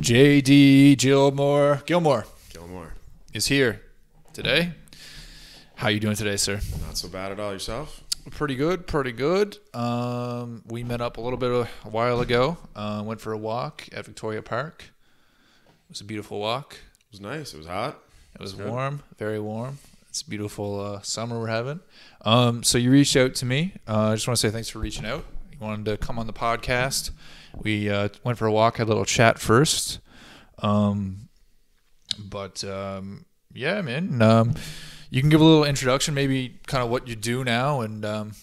JD Gilmore Gilmore. is here today. How you doing today, sir? Not so bad at all. Yourself? Pretty good. We met up a little bit a while ago. Went for a walk at Victoria Park. It was a beautiful walk. It was nice. It was hot. It was warm, very warm. It's a beautiful summer we're having. So you reached out to me. I just want to say thanks for reaching out. You wanted to come on the podcast. We went for a walk, had a little chat first. Yeah, man. You can give a little introduction, maybe kind of what you do now, and then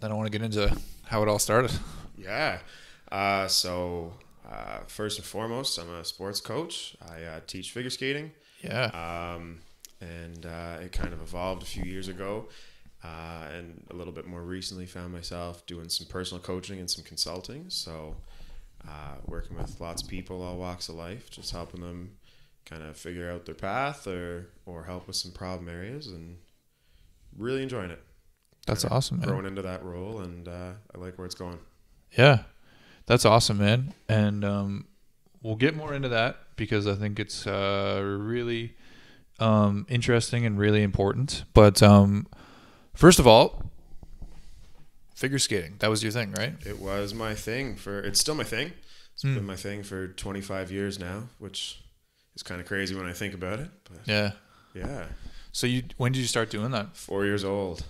I want to get into how it all started. Yeah. First and foremost, I'm a sports coach. I teach figure skating. Yeah. It kind of evolved a few years ago. And a little bit more recently found myself doing some personal coaching and some consulting. So working with lots of people, all walks of life, just helping them kind of figure out their path or help with some problem areas, and really enjoying it. That's awesome, man. Growing into that role, and I like where it's going. Yeah, that's awesome, man. And we'll get more into that because I think it's really interesting and really important. But first of all, figure skating, that was your thing, right? It was my thing it's still my thing. It's been my thing for 25 years now, which is kind of crazy when I think about it. But Yeah. So when did you start doing that? 4 years old.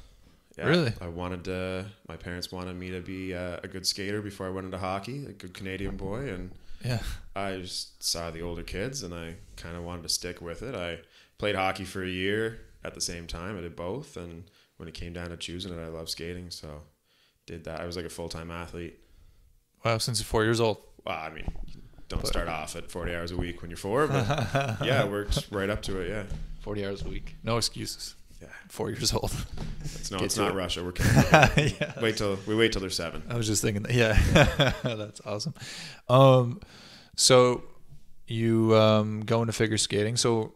Yeah, Really? My parents wanted me to be a good skater before I went into hockey, a good Canadian boy. And Yeah. I just saw the older kids and I kind of wanted to stick with it. I played hockey for a year at the same time. I did both. And when it came down to choosing it, I loved skating. So did that. I was like a full-time athlete. Wow, since you're 4 years old. Well, I mean, don't start off at 40 hours a week when you're 4, but yeah, it worked right up to it. Yeah. 40 hours a week. No excuses. Yeah. 4 years old. It's not Russia. We're kidding. Yeah. Wait till they're 7. I was just thinking that. Yeah. That's awesome. So you go into figure skating. So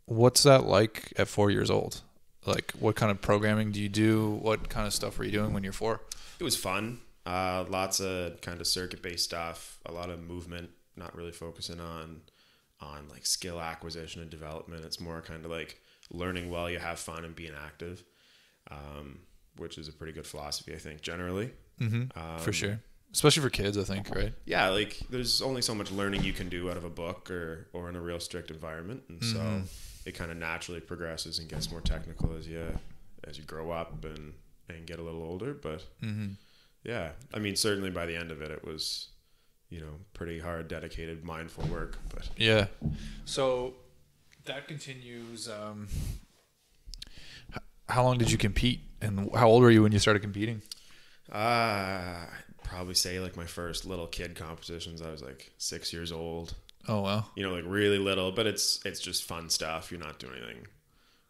what's that like at 4 years old? Like, what kind of programming do you do? What kind of stuff were you doing when you're 4? It was fun. Lots of kind of circuit-based stuff. A lot of movement. Not really focusing on like skill acquisition and development. It's more kind of like learning while you have fun and being active, which is a pretty good philosophy, I think, generally. For sure. Especially for kids, I think, right? Yeah, like there's only so much learning you can do out of a book or in a real strict environment, and so it kind of naturally progresses and gets more technical as you grow up and get a little older. But yeah, I mean, certainly by the end of it, it was, pretty hard, dedicated, mindful work. But yeah, so that continues. How long did you compete, and how old were you when you started competing? Probably say like my first little kid competitions, I was like 6 years old. Oh wow! Like really little, but it's just fun stuff. You're not doing anything.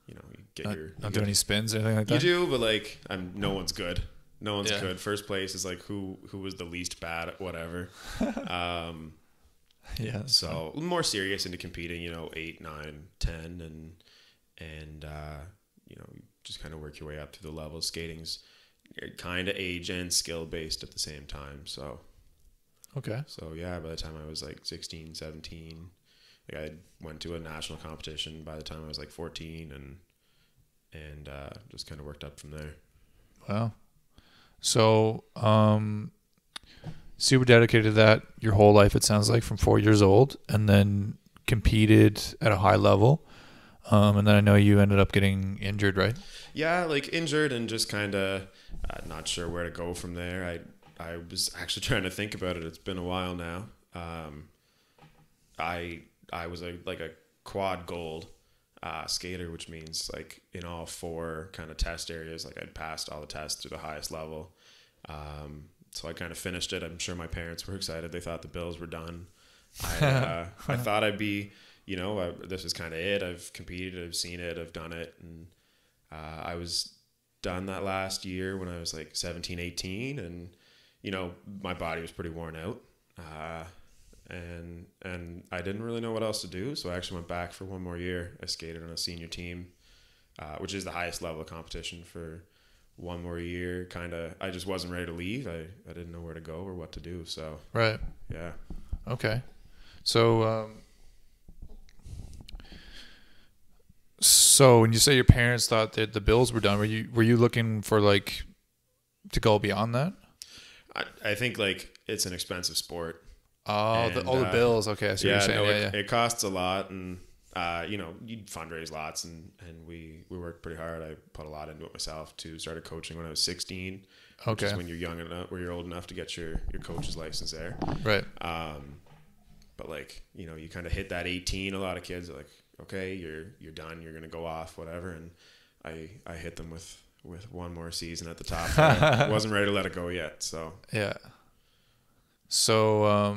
You get not doing any spins or anything like that. You do, but like no one's good. No one's good. First place is like who was the least bad at whatever. Yeah. So more serious into competing. 8, 9, 10, and just kind of work your way up through the levels. Skating's kind of age and skill based at the same time. So. Okay. So yeah, by the time I was like 16, 17, like I went to a national competition by the time I was like 14, and just kind of worked up from there. Wow. So, super dedicated to that your whole life, it sounds like, from 4 years old, and then competed at a high level. And then I know you ended up getting injured, right? Yeah, like injured and just kind of not sure where to go from there. I was actually trying to think about it. It's been a while now. I was a quad gold skater, which means like in all 4 kind of test areas, like I'd passed all the tests to the highest level. So I kind of finished it. I'm sure my parents were excited. They thought the bills were done. I thought I'd be, this is kind of it. I've competed. I've seen it. I've done it. And I was done that last year when I was like 17, 18, and my body was pretty worn out, and I didn't really know what else to do, so I actually went back for one more year. I skated on a senior team, which is the highest level of competition, for one more year. I just wasn't ready to leave. I didn't know where to go or what to do, so. Right. Yeah. Okay. So, so when you say your parents thought that the bills were done, were you looking for like to go beyond that? I think like it's an expensive sport. Oh, And, all the bills. Okay, I see what Yeah, you're saying. no, Yeah, yeah. it costs a lot, and you know, you fundraise lots, and we worked pretty hard. I put a lot into it myself too. Started coaching when I was 16, which is Okay. when you're young enough, where you're old enough to get your coach's license there. Right. But like, you know, you kind of hit that 18. A lot of kids are like, okay, you're done. You're gonna go off, whatever. And I hit them with one more season at the top. I wasn't ready to let it go yet. So Yeah. So,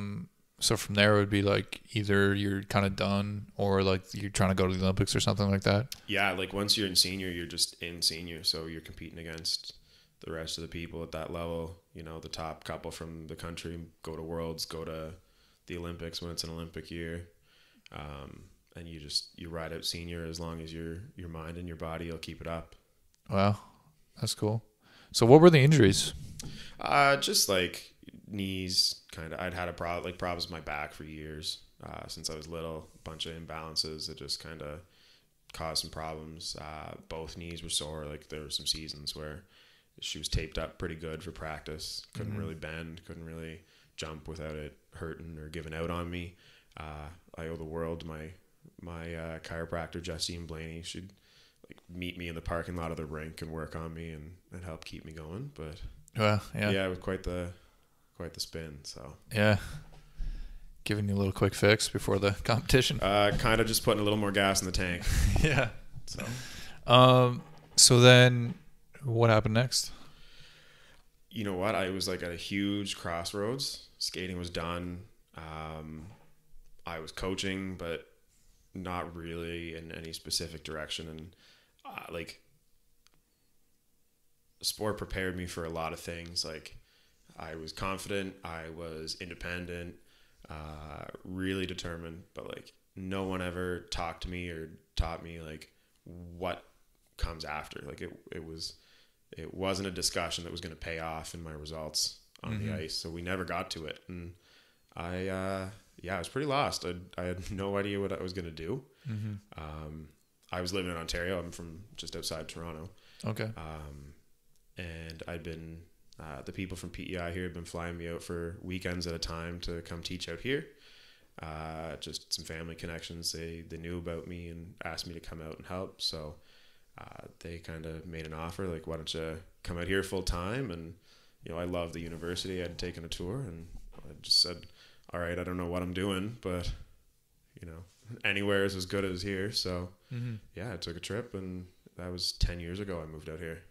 so from there it would be like either you're kind of done or like you're trying to go to the Olympics or something like that. yeah, like once you're in senior, you're just in senior. So you're competing against the rest of the people at that level. You know, the top couple from the country go to Worlds, go to the Olympics when it's an Olympic year. And you ride out senior as long as your mind and your body will keep it up. Wow, that's cool. So what were the injuries? Just like knees, kind of. I'd had problems with my back for years since I was little. A bunch of imbalances that just kind of caused some problems. Both knees were sore. Like there were some seasons where she was taped up pretty good for practice. Couldn't really bend. Couldn't really jump without it hurting or giving out on me. I owe the world to my chiropractor Justine Blaney. She'd like meet me in the parking lot of the rink and work on me and help keep me going. But Well, yeah, yeah, it was quite the spin. So yeah. Giving you a little quick fix before the competition. kind of just putting a little more gas in the tank. Yeah. So So then, what happened next? you know what? I was like at a huge crossroads. Skating was done. I was coaching, but not really in any specific direction. And like sport prepared me for a lot of things. Like I was confident, I was independent, really determined, but like no one ever talked to me or taught me like what comes after. Like it wasn't a discussion that was going to pay off in my results on the ice. So we never got to it. And I was pretty lost. I had no idea what I was going to do. I was living in Ontario. I'm from just outside Toronto. Okay. And I'd been, the people from PEI here had been flying me out for weekends at a time to come teach out here. Just some family connections. They knew about me and asked me to come out and help. So they kind of made an offer, like, why don't you come out here full time? And, you know, I love the university. I'd taken a tour and I just said, all right, I don't know what I'm doing, but, you know, anywhere is as good as here. So, yeah, I took a trip, and that was 10 years ago I moved out here.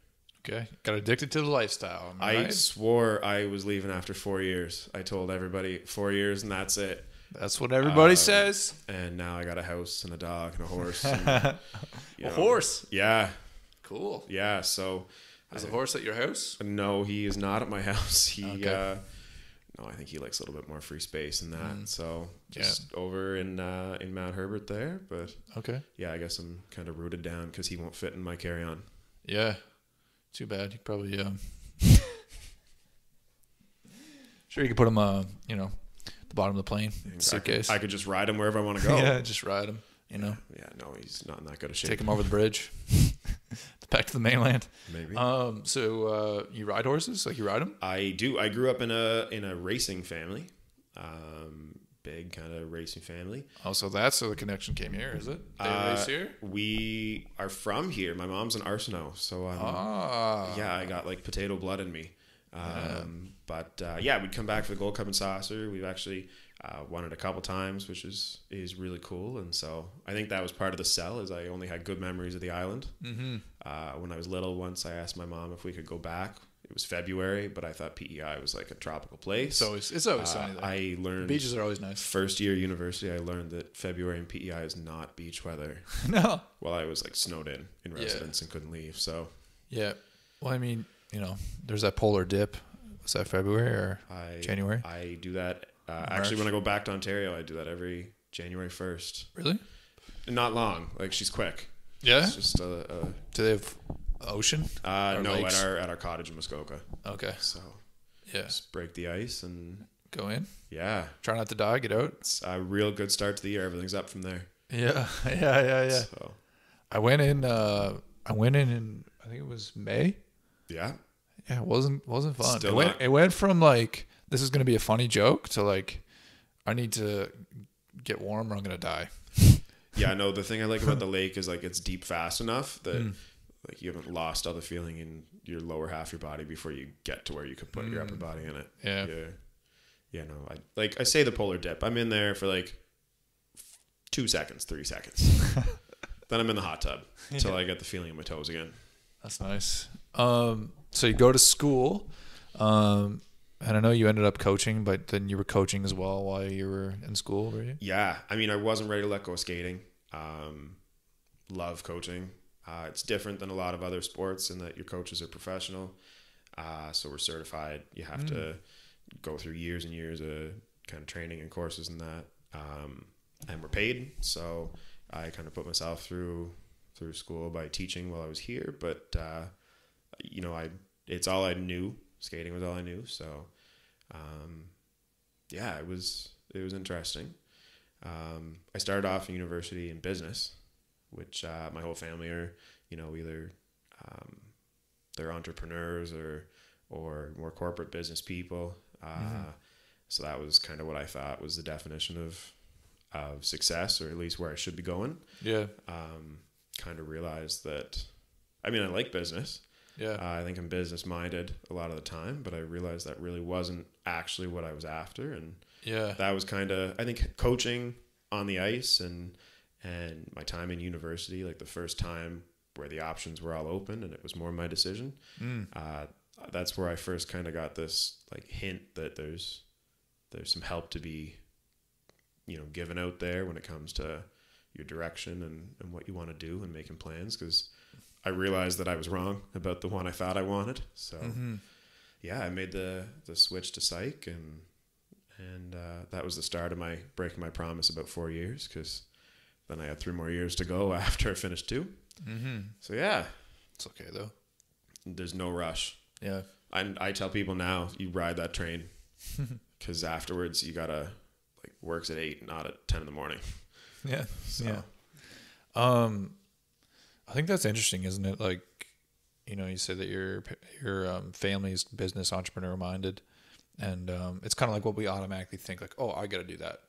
Okay. Got addicted to the lifestyle. Am I I right? swore I was leaving after 4 years. I told everybody 4 years and that's it. That's what everybody says. And now I got a house and a dog and a horse. And, A horse. Yeah. Cool. Yeah. So Is a horse at your house? no, he is not at my house. Okay. No, I think he likes a little bit more free space than that. So just over in Mount Herbert there. But Okay. yeah, I guess I'm kind of rooted down because he won't fit in my carry-on. Yeah. Too bad. You probably sure you could put him you know, the bottom of the plane suitcase. I could just ride him wherever I want to go. Yeah, just ride him. You know, Yeah, no, he's not in that good a shape. take him over the bridge, back to the mainland. Maybe. So you ride horses? Like you ride them? I do. I grew up in a racing family, big kind of racing family. Oh, so that's where the connection came here, is it? They race here? We are from here. My mom's in Arsenault, so yeah, I got like potato blood in me. But yeah, we'd come back for the Gold Cup and Saucer. We've actually won it a couple times, which is really cool. And so I think that was part of the sell, is I only had good memories of the island. When I was little, once I asked my mom if we could go back. It was February, but I thought PEI was like a tropical place. It's always sunny there. I learned Beaches are always nice. first year university. I learned that February in PEI is not beach weather. No. Well, I was like snowed in residence and couldn't leave. So Yeah. Well, I mean, you know, there's that polar dip. Was that February or January? I do that. Actually, when I go back to Ontario, I do that every January 1st. Really? Not long. Like, she's quick. Yeah. It's just Do they have ocean? Or no, lakes? at our cottage in Muskoka. Okay. So Yeah. just break the ice and Go in. Yeah. Try not to die. Get out. It's a real good start to the year. Everything's up from there. Yeah. Yeah. So, I went in. I went in I think it was May. yeah. Yeah, it wasn't fun. Still not. It went from like this is gonna be a funny joke to like I need to get warm or I'm gonna die. Yeah, no, the thing I like about the lake is like it's deep fast enough that like you haven't lost all the feeling in your lower half of your body before you get to where you could put your upper body in it. Yeah. Yeah, no, I say the polar dip. I'm in there for like 2 seconds, 3 seconds. Then I'm in the hot tub until I get the feeling in my toes again. That's nice. So you go to school, and I know you ended up coaching, but then you were coaching as well while you were in school, were you? Yeah, I mean, I wasn't ready to let go of skating. Love coaching. It's different than a lot of other sports in that your coaches are professional. So we're certified. You have to go through years and years of kind of training and courses and that. And we're paid. So I kind of put myself through school by teaching while I was here. But, you know, it's all I knew. Skating was all I knew. So, yeah, it was interesting. I started off in university in business, which my whole family are, you know, either they're entrepreneurs or more corporate business people. So that was kind of what I thought was the definition of success, or at least where I should be going. Yeah. Kind of realized that, I mean, I like business. Yeah. I think I'm business minded a lot of the time, but I realized that really wasn't actually what I was after. And Yeah. that was kind of, I think, coaching on the ice and my time in university, like the first time where the options were all open and it was more my decision. That's where I first kind of got this like hint that there's some help to be, you know, given out there when it comes to your direction and what you want to do and making plans. Because I realized that I was wrong about the one I thought I wanted. So yeah, I made the switch to psych, and that was the start of my breaking my promise about 4 years, because then I had 3 more years to go after I finished 2. So yeah, It's okay though. there's no rush. Yeah. I tell people now, you ride that train, because afterwards you gotta, like, work's at 8, not at 10 in the morning. Yeah. So. Yeah. I think that's interesting, isn't it? Like, you know, you say that your family's business entrepreneur minded, and it's kind of like what we automatically think, like, oh, I got to do that,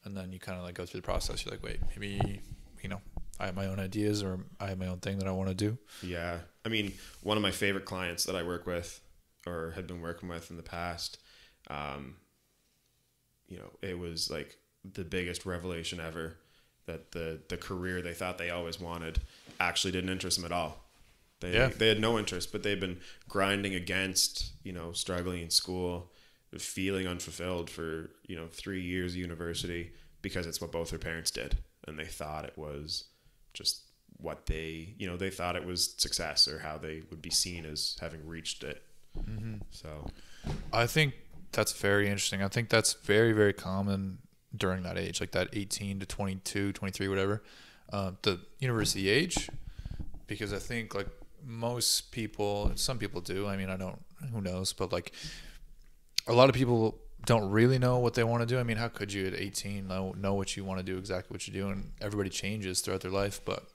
and then you kind of like go through the process. You're like, wait, maybe, you know, I have my own ideas, or I have my own thing that I want to do. Yeah, I mean, one of my favorite clients that I work with, or had been working with in the past, you know, it was like the biggest revelation ever that the career they thought they always wanted actually didn't interest them at all. They had no interest, but they've been grinding against, you know, struggling in school, feeling unfulfilled for, you know, 3 years of university, because it's what both their parents did. And they thought it was just what they, you know, they thought it was success, or how they would be seen as having reached it. So I think that's very interesting. I think that's very, very common during that age, like that 18 to 22, 23, whatever, the university age, because I think like most people, some people do, I mean, I don't, who knows, but like a lot of people don't really know what they want to do. I mean, how could you at 18 know what you want to do, exactly what you do? And everybody changes throughout their life, but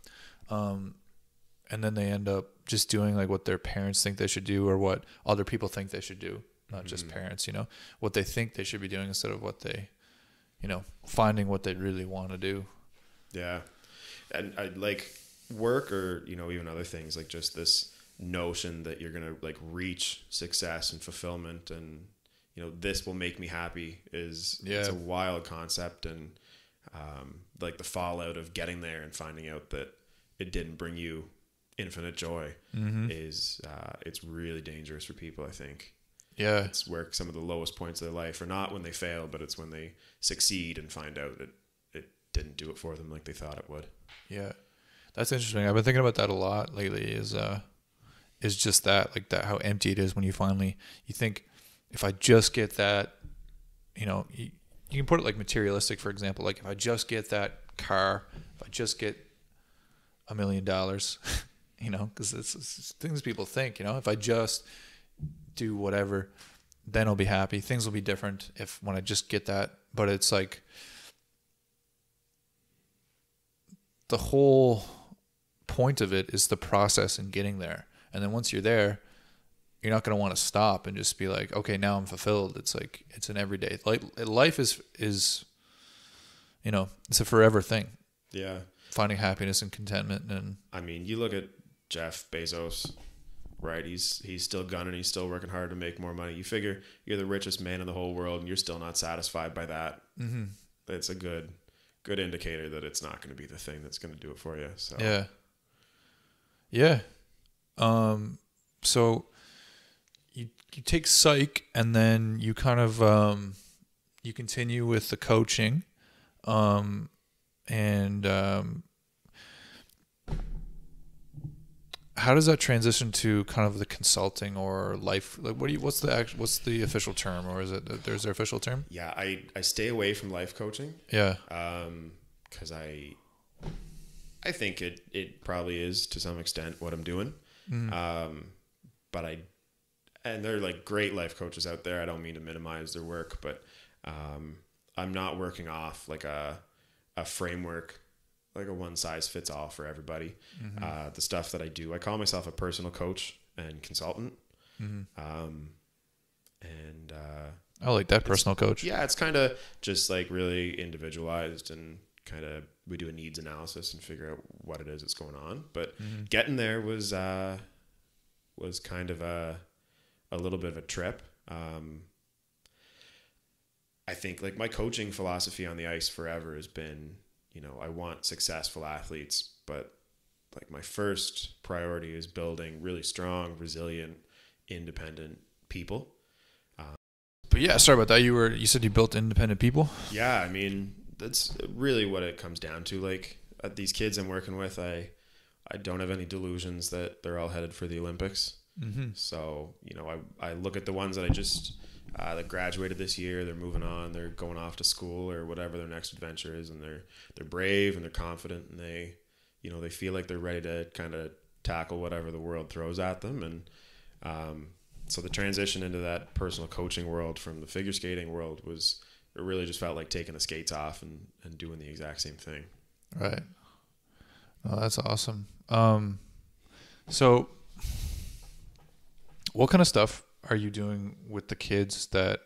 and then they end up just doing like what their parents think they should do, or what other people think they should do, not just parents, you know, what they think they should be doing instead of what they, you know, finding what they really want to do. yeah, and I like work, or, you know, even other things, like just this notion that you're gonna like reach success and fulfillment, and, you know, this will make me happy is it's a wild concept. And like the fallout of getting there and finding out that it didn't bring you infinite joy is it's really dangerous for people, I think. Yeah. It's where some of the lowest points of their life are not when they fail, but it's when they succeed and find out that it didn't do it for them like they thought it would. Yeah. That's interesting. I've been thinking about that a lot lately, is just that, like that, how empty it is when you finally, you think, if I just get that, you know, you can put it like materialistic, for example, like if I just get that car, if I just get $1 million, you know, because it's things people think, you know, if I just do whatever, then I'll be happy. Things will be different when I just get that. But it's like the whole point of it is the process and getting there. And then once you're there, you're not going to want to stop and just be like, okay, now I'm fulfilled. It's like, it's an everyday, like life is, it's a forever thing. Yeah. Finding happiness and contentment. And I mean, you look at Jeff Bezos, right? He's still gunning. He's still working hard to make more money. You figure you're the richest man in the whole world and you're still not satisfied by that. Mm-hmm. It's a good indicator that it's not going to be the thing that's going to do it for you. So yeah. So you take psych and then you kind of you continue with the coaching, and how does that transition to kind of the consulting or life? Like, what's the official term, or is it there's their official term? Yeah, I stay away from life coaching. Yeah. Because I think it probably is to some extent what I'm doing. Mm-hmm. And they're like great life coaches out there. I don't mean to minimize their work, but I'm not working off like a framework, like a one size fits all for everybody. Mm-hmm. The stuff that I do, I call myself a personal coach and consultant. Mm-hmm. I like that, personal coach. Yeah, it's kind of just like really individualized, and kind of we do a needs analysis and figure out what it is that's going on. But mm-hmm. getting there was kind of a little bit of a trip. I think like my coaching philosophy on the ice forever has been, I want successful athletes, but like my first priority is building really strong, resilient, independent people. But yeah, sorry about that. You said you built independent people? Yeah, I mean, that's really what it comes down to. Like these kids I'm working with, I don't have any delusions that they're all headed for the Olympics. Mm-hmm. So, I look at the ones that I just that graduated this year. They're moving on. They're going off to school or whatever their next adventure is, and they're brave and they're confident, and they feel like they're ready to kind of tackle whatever the world throws at them. And so the transition into that personal coaching world from the figure skating world it really just felt like taking the skates off and doing the exact same thing. Right. Oh, that's awesome. So what kind of stuff are you doing with the kids that,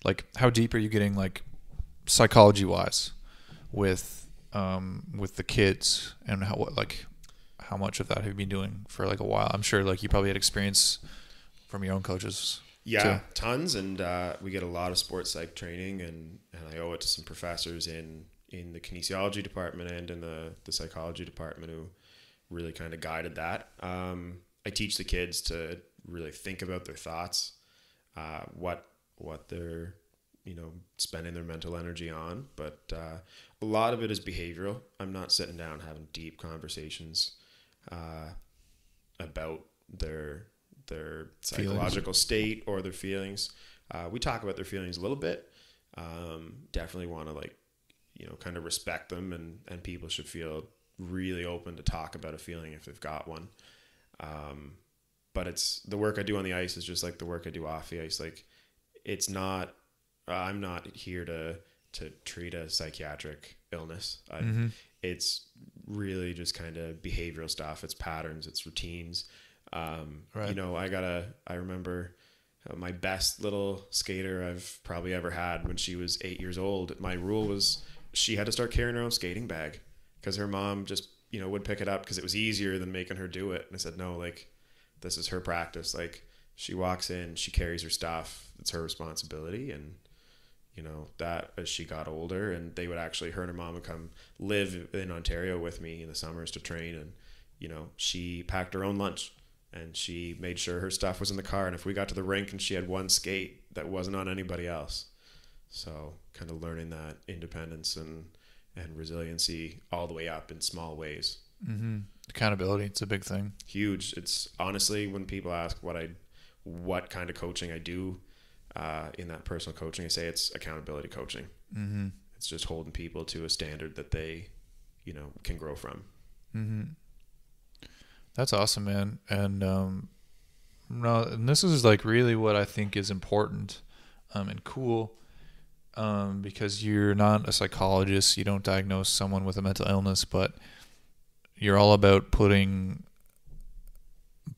like, how deep are you getting, like, psychology wise with the kids, and how much of that have you been doing for like a while? I'm sure like you probably had experience from your own coaches. Yeah, too. Tons. And we get a lot of sports psych training, and I owe it to some professors in the kinesiology department and in the psychology department who really kind of guided that. I teach the kids to really think about their thoughts, what they're, spending their mental energy on. But a lot of it is behavioral. I'm not sitting down having deep conversations about their psychological state or their feelings. We talk about their feelings a little bit. Definitely want to kind of respect them, and people should feel really open to talk about a feeling if they've got one. But it's the work I do on the ice is just like the work I do off the ice. Like it's not, I'm not here to treat a psychiatric illness. Mm-hmm. It's really just kind of behavioral stuff. It's patterns, it's routines. Right. I remember my best little skater I've probably ever had when she was 8 years old. My rule was she had to start carrying her own skating bag because her mom just, would pick it up because it was easier than making her do it. And I said, no, like, this is her practice. Like, she walks in, she carries her stuff. It's her responsibility. And, that as she got older, and they would actually, her and her mom would come live in Ontario with me in the summers to train. And, she packed her own lunch, and she made sure her stuff was in the car. And if we got to the rink and she had one skate, that wasn't on anybody else. So kind of learning that independence and resiliency all the way up in small ways. Mm-hmm. Accountability, it's a big thing. Huge. It's honestly, when people ask what kind of coaching I do in that personal coaching, I say it's accountability coaching. Mm-hmm. It's just holding people to a standard that they, can grow from. Mm-hmm. That's awesome, man. And No, and this is like really what I think is important, and cool, because you're not a psychologist. You don't diagnose someone with a mental illness, but you're all about putting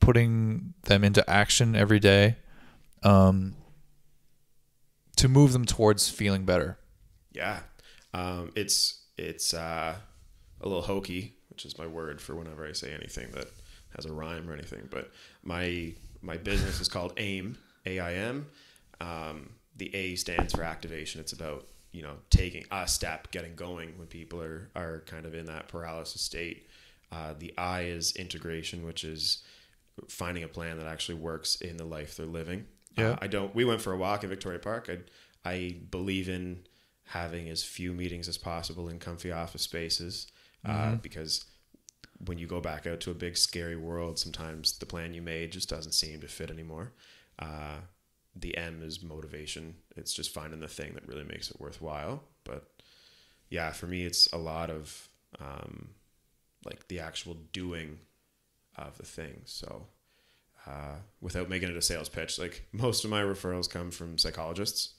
them into action every day, um, to move them towards feeling better. Yeah. It's a little hokey, which is my word for whenever I say anything that has a rhyme or anything. But my business is called AIM, AIM. The A stands for activation. It's about, taking a step, getting going when people are kind of in that paralysis state. The I is integration, which is finding a plan that actually works in the life they're living. Yeah. We went for a walk in Victoria Park. I believe in having as few meetings as possible in comfy office spaces, because when you go back out to a big scary world, sometimes the plan you made just doesn't seem to fit anymore. The M is motivation. It's just finding the thing that really makes it worthwhile. But yeah, for me, it's a lot of like the actual doing of the thing. So without making it a sales pitch, like most of my referrals come from psychologists,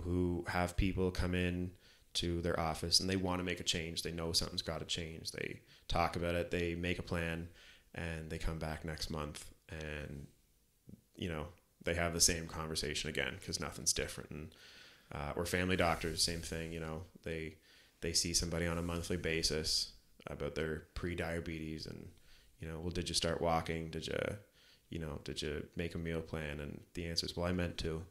who have people come in to their office and they want to make a change. They know something's got to change. They talk about it, they make a plan, and they come back next month and, they have the same conversation again because nothing's different. And or family doctors, same thing. They see somebody on a monthly basis about their pre-diabetes and, well, did you start walking? Did you make a meal plan? And the answer is, well, I meant to.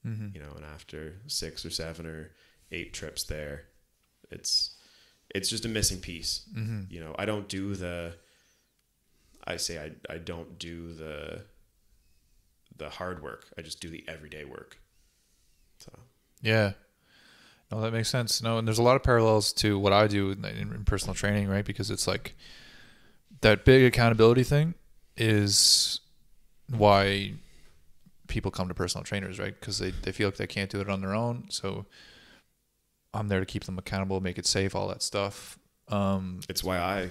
Mm-hmm. And after 6 or 7 or 8 trips there, it's just a missing piece. Mm-hmm. I don't do I don't do the hard work. I just do the everyday work. So Yeah. No, that makes sense. No, and there's a lot of parallels to what I do in personal training, right? Because it's like that big accountability thing is why people come to personal trainers, right? Because they feel like they can't do it on their own. So I'm there to keep them accountable, make it safe, all that stuff. It's why I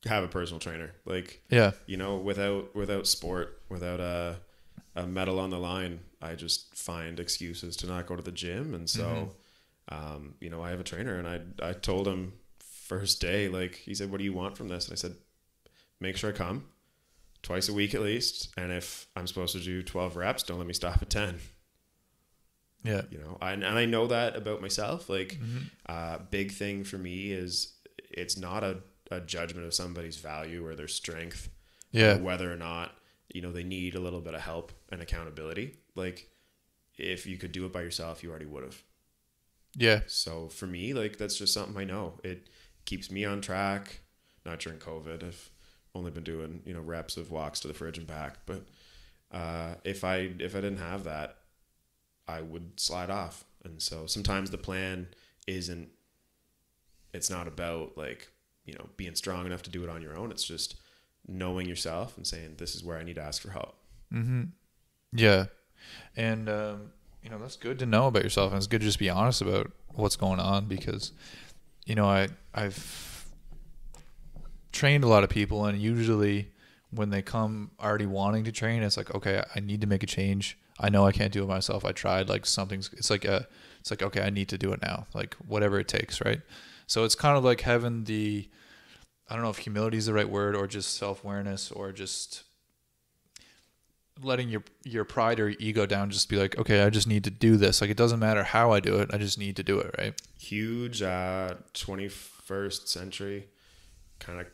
have a personal trainer. Like, Yeah. without sport, without a medal on the line, I just find excuses to not go to the gym. And so, I have a trainer, and I told him first day, like, he said, what do you want from this? And I said, make sure I come twice a week at least. And if I'm supposed to do 12 reps, don't let me stop at 10. Yeah. And I know that about myself. Like, big thing for me is it's not a judgment of somebody's value or their strength. Yeah. Or whether or not, they need a little bit of help and accountability. Like, if you could do it by yourself, you already would have. Yeah. So for me, like, that's just something I know. It keeps me on track. Not during COVID. I've only been doing, reps of walks to the fridge and back. But if I didn't have that, I would slide off. And so sometimes the plan it's not about like, being strong enough to do it on your own. It's just knowing yourself and saying, this is where I need to ask for help. Mm-hmm. Yeah. And, that's good to know about yourself. And it's good to just be honest about what's going on because, I've trained a lot of people, and usually when they come already wanting to train, it's like, okay, I need to make a change. I know I can't do it myself. I tried, like, it's like, okay, I need to do it now, like whatever it takes. Right. So it's kind of like having I don't know if humility is the right word, or just self-awareness, or just letting your pride or ego down, just be like, okay, I just need to do this. Like, it doesn't matter how I do it. I just need to do it. Right. Huge 21st century kind of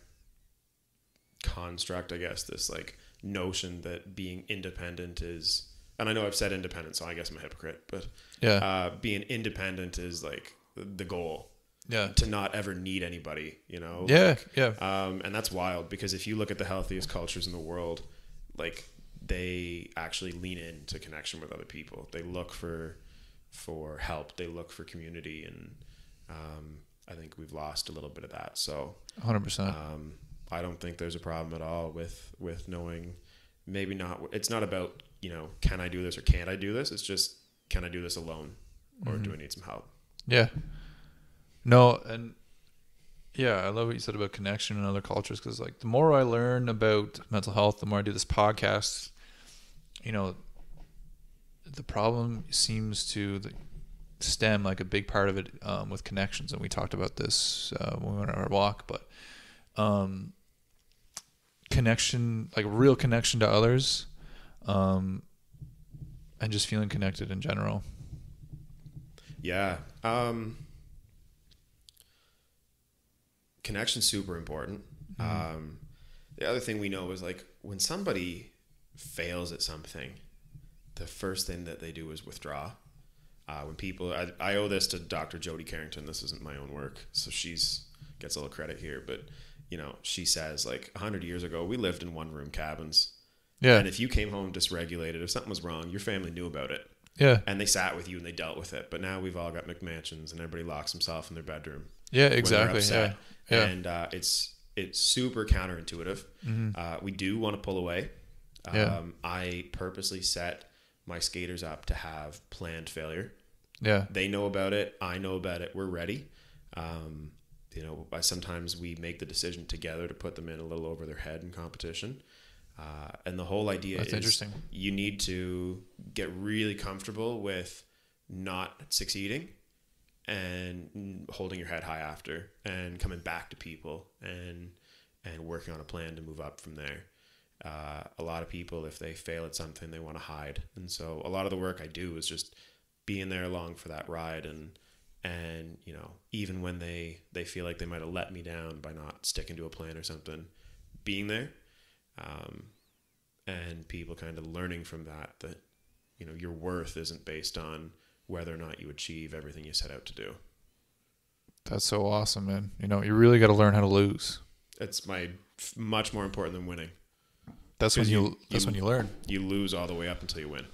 construct, I guess, this like notion that being independent is, and I know I've said independent, so I guess I'm a hypocrite, but Yeah. Being independent is like the goal. Yeah. To not ever need anybody, Yeah. Like, yeah. And that's wild because if you look at the healthiest cultures in the world, like, they actually lean into connection with other people. They look for help. They look for community, and I think we've lost a little bit of that. So 100%. I don't think there's a problem at all with knowing. Maybe not. It's not about can I do this or can't I do this. It's just, can I do this alone, or do I need some help? Yeah. No, and yeah, I love what you said about connection in other cultures, because like the more I learn about mental health, the more I do this podcast, you know, the problem seems to stem, like a big part of it, with connections, and we talked about this when we went on our walk. But connection, like real connection to others, and just feeling connected in general. Yeah. Connection's super important. The other thing we know is, like, when somebody fails at something, the first thing that they do is withdraw. When people, I owe this to Dr. Jody Carrington. This isn't my own work, so she's gets a little credit here. But, you know, she says, like, 100 years ago, we lived in one-room cabins. Yeah. And if you came home dysregulated, if something was wrong, your family knew about it. Yeah. And they sat with you and they dealt with it. But now we've all got McMansions, and everybody locks himself in their bedroom. Yeah, exactly. Yeah. Yeah. And it's super counterintuitive. We do want to pull away. I purposely set my skaters up to have planned failure. Yeah. They know about it. I know about it. We're ready. You know, sometimes we make the decision together to put them in a little over their head in competition. And the whole idea That's is interesting. You need to get really comfortable with not succeeding and holding your head high after, and coming back to people and working on a plan to move up from there. A lot of people, if they fail at something, they want to hide. And so a lot of the work I do is just being there along for that ride, and you know, even when they feel like they might have let me down by not sticking to a plan or something, being there, and people kind of learning from that, you know, your worth isn't based on whether or not you achieve everything you set out to do. That's so awesome, man. You know, you really got to learn how to lose. It's much more important than winning. That's when when you learn. You lose all the way up until you win.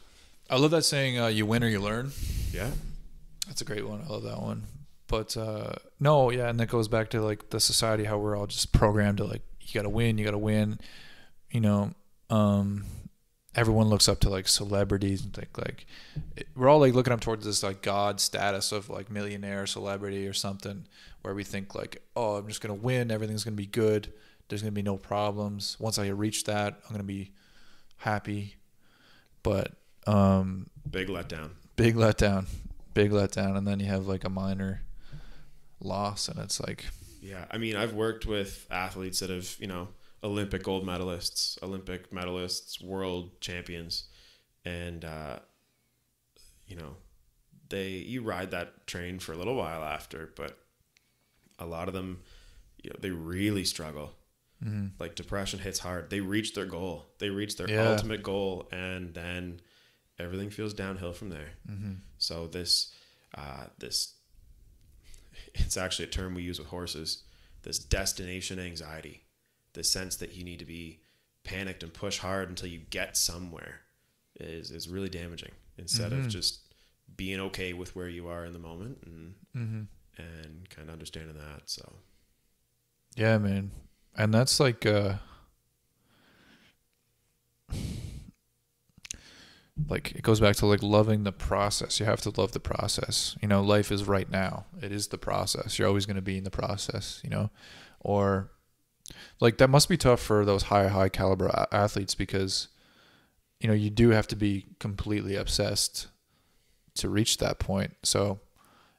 I love that saying, you win or you learn. Yeah. That's a great one. I love that one. But no, yeah, and that goes back to, like, the society, how we're all just programmed to, like, you got to win, you got to win. You know, everyone looks up to, like, celebrities and think, like, we're all, like, looking up towards this, like, God status of, like, millionaire celebrity or something, where we think, like, oh, I'm just going to win, everything's going to be good, there's going to be no problems. Once I reach that, I'm going to be happy. But big letdown. Big letdown, and then you have, like, a minor loss, and it's like, yeah. I mean, I've worked with athletes that have, you know, Olympic gold medalists, Olympic medalists, world champions, and you know, you ride that train for a little while after, but a lot of them, you know, they really struggle. Like, depression hits hard. They reach their goal. They reach their ultimate goal, and then everything feels downhill from there. So this it's actually a term we use with horses. This destination anxiety, the sense that you need to be panicked and push hard until you get somewhere, is really damaging, instead of just being okay with where you are in the moment and kind of understanding that. So yeah, man. And that's like it goes back to, like, loving the process. You have to love the process. You know, life is right now. It is the process. You're always going to be in the process, you know, or, like, that must be tough for those high caliber athletes, because, you know, you do have to be completely obsessed to reach that point. So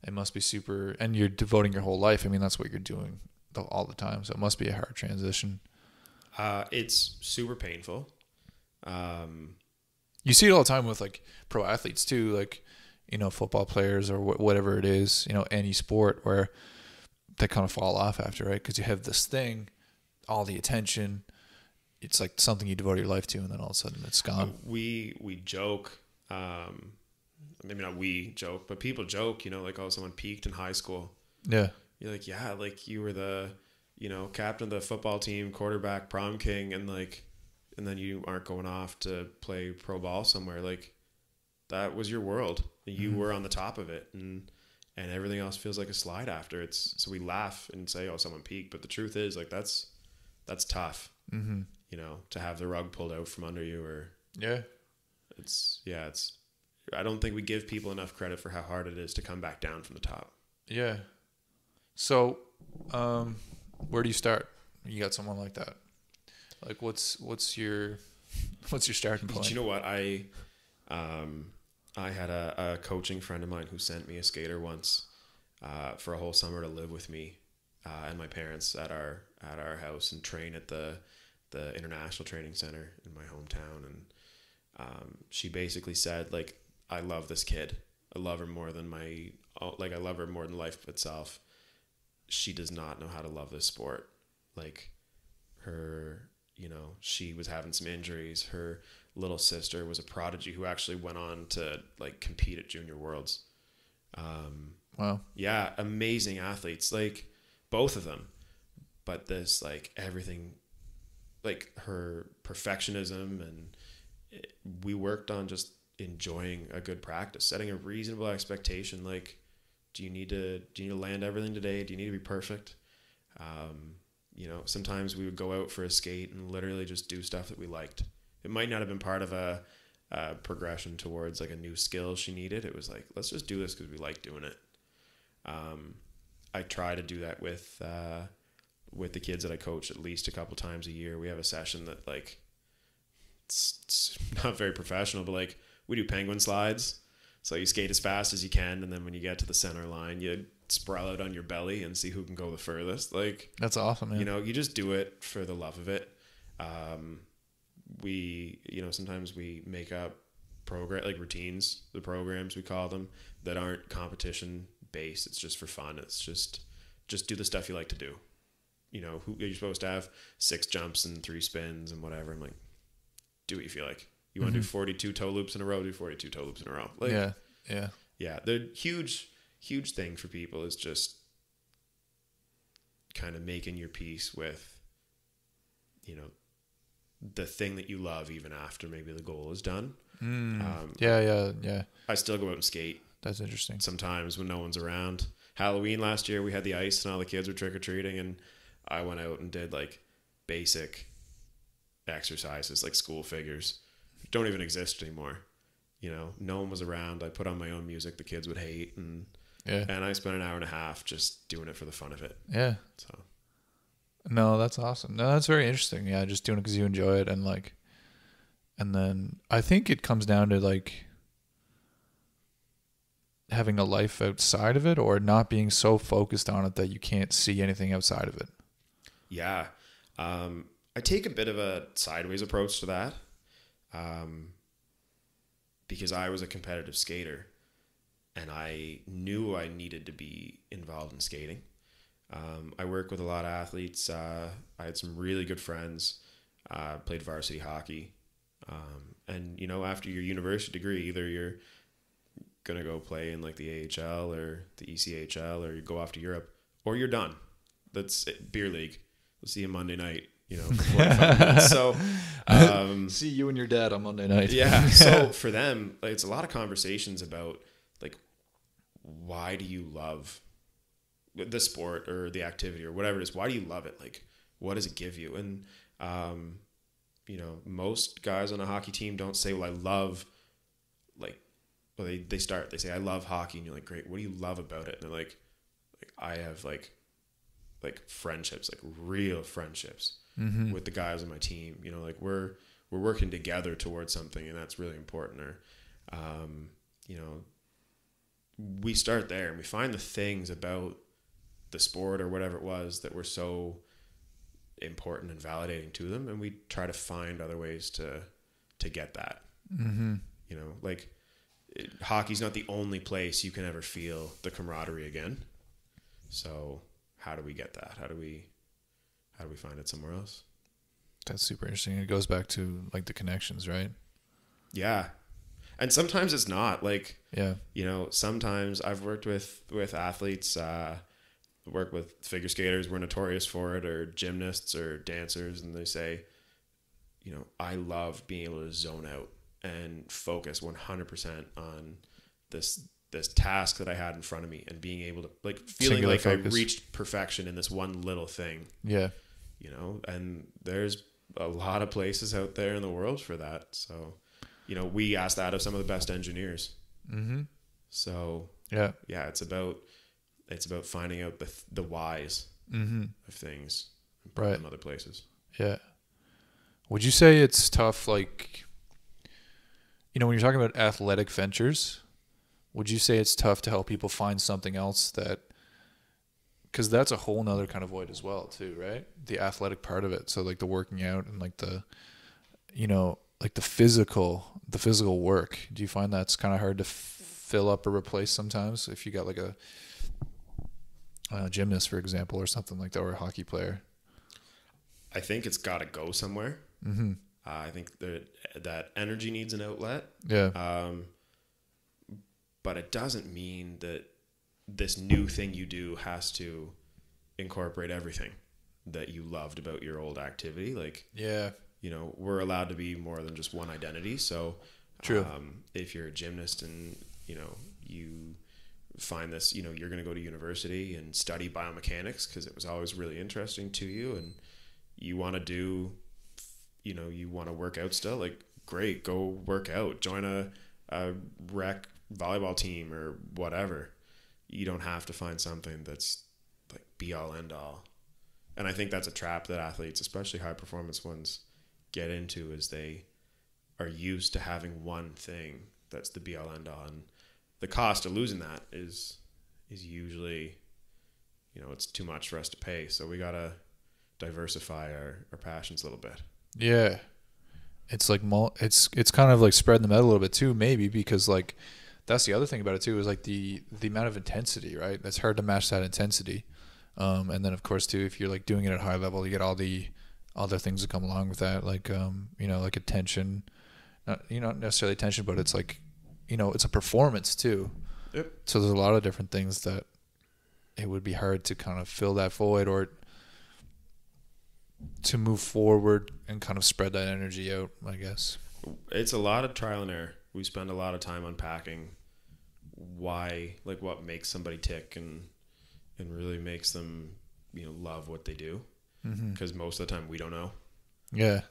it must be super, and you're devoting your whole life. I mean, that's what you're doing all the time. So it must be a hard transition. It's super painful. You see it all the time with, like, pro athletes too, like, you know, football players or whatever it is, you know, any sport, where they kind of fall off after, right? Because you have this thing, all the attention, it's like something you devote your life to, and then all of a sudden it's gone. We joke, maybe not we joke, but people joke, you know, like, oh, someone peaked in high school. Yeah. You're like, yeah, like, you were the, you know, captain of the football team, quarterback, prom king, and, like, and then you aren't going off to play pro ball somewhere. Like, that was your world. You were on the top of it, and everything else feels like a slide after. So we laugh and say, oh, someone peaked, but the truth is, like, that's tough. You know, to have the rug pulled out from under you, or it's I don't think we give people enough credit for how hard it is to come back down from the top. Yeah. So, where do you start? You got someone like that. Like, what's your What's your starting point? You know what? I had a coaching friend of mine who sent me a skater once for a whole summer to live with me and my parents at our house and train at the International Training Center in my hometown. And she basically said, like, I love this kid. I love her more than I love her more than life itself. She does not know how to love this sport. Like, her, she was having some injuries. Her little sister was a prodigy who actually went on to like compete at Junior Worlds. Wow. Yeah, amazing athletes, like both of them. But this, like, everything, like her perfectionism, and we worked on just enjoying a good practice, setting a reasonable expectation. Like, do you need to land everything today? Do you need to be perfect? Sometimes we would go out for a skate and literally just do stuff that we liked. It might not have been part of a progression towards like a new skill she needed. It was like, let's just do this because we like doing it. I try to do that with the kids that I coach at least a couple times a year. We have a session that, like, it's not very professional, but like we do penguin slides. So you skate as fast as you can, and then when you get to the center line, you sprawl out on your belly and see who can go the furthest. Like, that's awesome, man. You just do it for the love of it. Sometimes we make up routines, the programs we call them, that aren't competition based. It's just for fun. It's just do the stuff you like to do. Who you're supposed to have 6 jumps and 3 spins and whatever. I'm like, do what you feel like. You want to do 42 toe loops in a row, do 42 toe loops in a row. Like, yeah. The huge thing for people is just kind of making your peace with, the thing that you love, even after maybe the goal is done. Yeah. I still go out and skate. That's interesting. Sometimes when no one's around. Halloween last year, we had the ice and all the kids were trick-or-treating, and I went out and did like basic exercises, like school figures. Don't even exist anymore. No one was around. I put on my own music the kids would hate, and I spent an hour and a half just doing it for the fun of it. Yeah. So. No, that's awesome. No, that's very interesting. Yeah, just doing it because you enjoy it, and then I think it comes down to like having a life outside of it, or not being so focused on it that you can't see anything outside of it. Yeah. I take a bit of a sideways approach to that. Because I was a competitive skater and I knew I needed to be involved in skating. I work with a lot of athletes. I had some really good friends, played varsity hockey. And after your university degree, either you're going to go play in like the AHL or the ECHL, or you go off to Europe, or you're done. That's it. Beer league. We'll see you Monday night. 45 minutes. So, see you and your dad on Monday night. Yeah. So for them, like, it's a lot of conversations about like, why do you love the sport or the activity or whatever it is? Why do you love it? Like, what does it give you? And, most guys on a hockey team don't say, well, I love, like, well, they say, I love hockey. And you're like, great. What do you love about it? And they're like I have like friendships, like real friendships. Mm-hmm. With the guys on my team, like we're working together towards something, and that's really important. Or, we start there and we find the things about the sport or whatever it was that were so important and validating to them, and we try to find other ways to get that. Mm-hmm. Hockey's not the only place you can ever feel the camaraderie again. So how do we get that? How do we find it somewhere else? That's super interesting. It goes back to like the connections, right? Yeah. And sometimes it's not like, yeah, sometimes I've worked with athletes, work with figure skaters. We're notorious for it, or gymnasts or dancers. And they say, I love being able to zone out and focus 100% on this task that I had in front of me, and being able to like feeling singular like focus. I reached perfection in this one little thing. Yeah. And there's a lot of places out there in the world for that. So, we ask that of some of the best engineers. Mm-hmm. So yeah, it's about finding out the whys of things, and putting them other places. Yeah. Would you say it's tough, like, when you're talking about athletic ventures, would you say it's tough to help people find something else that, because that's a whole nother kind of void as well too, right? The athletic part of it. So like the working out and like like the physical work. Do you find that's kind of hard to fill up or replace sometimes if you got like a gymnast, for example, or something like that, or a hockey player? I think it's got to go somewhere. Mm-hmm. I think that energy needs an outlet. Yeah. But it doesn't mean that this new thing you do has to incorporate everything that you loved about your old activity. Like, Yeah. We're allowed to be more than just one identity. So, True. If you're a gymnast and, you find this, you're going to go to university and study biomechanics because it was always really interesting to you, and you want to do, you want to work out still, like, great, go work out, join a rec volleyball team or whatever. You don't have to find something that's like be all end all. And I think that's a trap that athletes, especially high performance ones, get into, is they are used to having one thing that's the be all end all. And the cost of losing that is usually, it's too much for us to pay. So we got to diversify our passions a little bit. Yeah. It's like it's kind of like spreading them out a little bit too, maybe, because like that's the other thing about it too, is like the amount of intensity, right? It's hard to match that intensity. And then of course too, if you're like doing it at a high level, you get all the other things that come along with that, like like attention, not necessarily attention, but it's like, it's a performance too. Yep. So there's a lot of different things that it would be hard to kind of fill that void, or to move forward and kind of spread that energy out, I guess. It's a lot of trial and error. We spend a lot of time unpacking why, like, what makes somebody tick and really makes them, love what they do. Because most of the time we don't know. Yeah.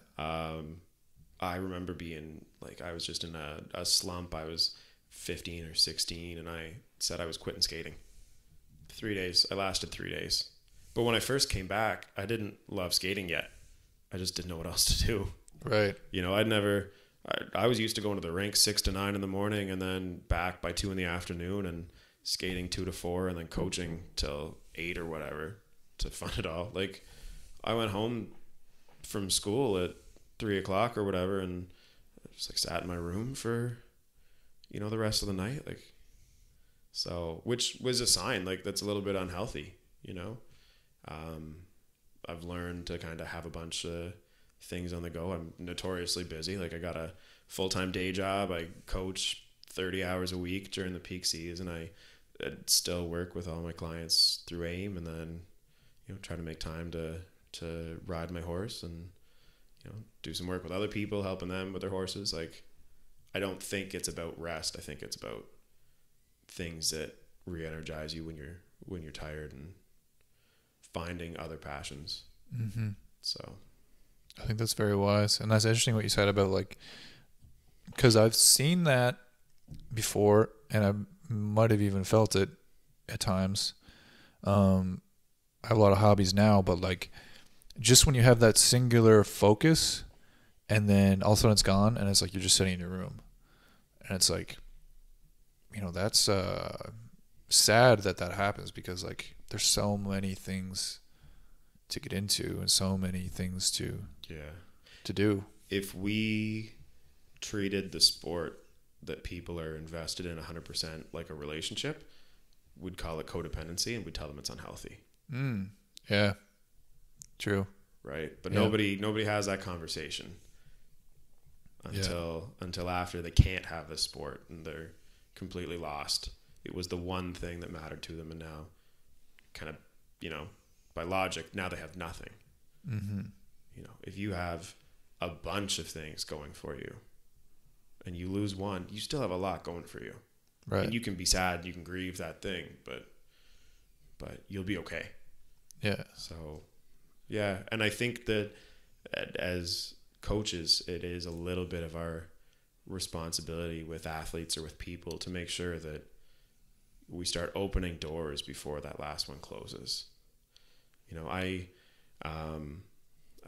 I remember being like, I was just in a slump. I was 15 or 16 and I said I was quitting skating. 3 days. I lasted 3 days. But when I first came back, I didn't love skating yet. I just didn't know what else to do. Right. I was used to going to the rink 6 to 9 in the morning and then back by 2 in the afternoon and skating 2 to 4 and then coaching till 8 or whatever to fund it all. Like, I went home from school at 3 o'clock or whatever and just like sat in my room for, the rest of the night. Like, so, which was a sign, like, that's a little bit unhealthy, I've learned to kind of have a bunch of things on the go. I'm notoriously busy. Like, I got a full-time day job. I coach 30 hours a week during the peak season. I still work with all my clients through AIM, and then, try to make time to ride my horse and, do some work with other people, helping them with their horses. Like, I don't think it's about rest. I think it's about things that re-energize you when you're tired, and finding other passions. Mm-hmm. So I think that's very wise. And that's interesting what you said about, like, because I've seen that before and I might have even felt it at times. I have a lot of hobbies now, but like, just when you have that singular focus and then all of a sudden it's gone and it's like you're just sitting in your room, and it's like, that's sad that happens, because like there's so many things to get into and so many things to do. If we treated the sport that people are invested in 100% like a relationship, we'd call it codependency and we'd tell them it's unhealthy. Yeah. True. Right. But nobody has that conversation until after they can't have the sport and they're completely lost. It was the one thing that mattered to them, and now kind of, by logic, now they have nothing. Mm-hmm. If you have a bunch of things going for you and you lose one, you still have a lot going for you. Right. And you can be sad, you can grieve that thing, but you'll be okay. Yeah. So, yeah. And I think that as coaches, it is a little bit of our responsibility with athletes or with people to make sure that we start opening doors before that last one closes. I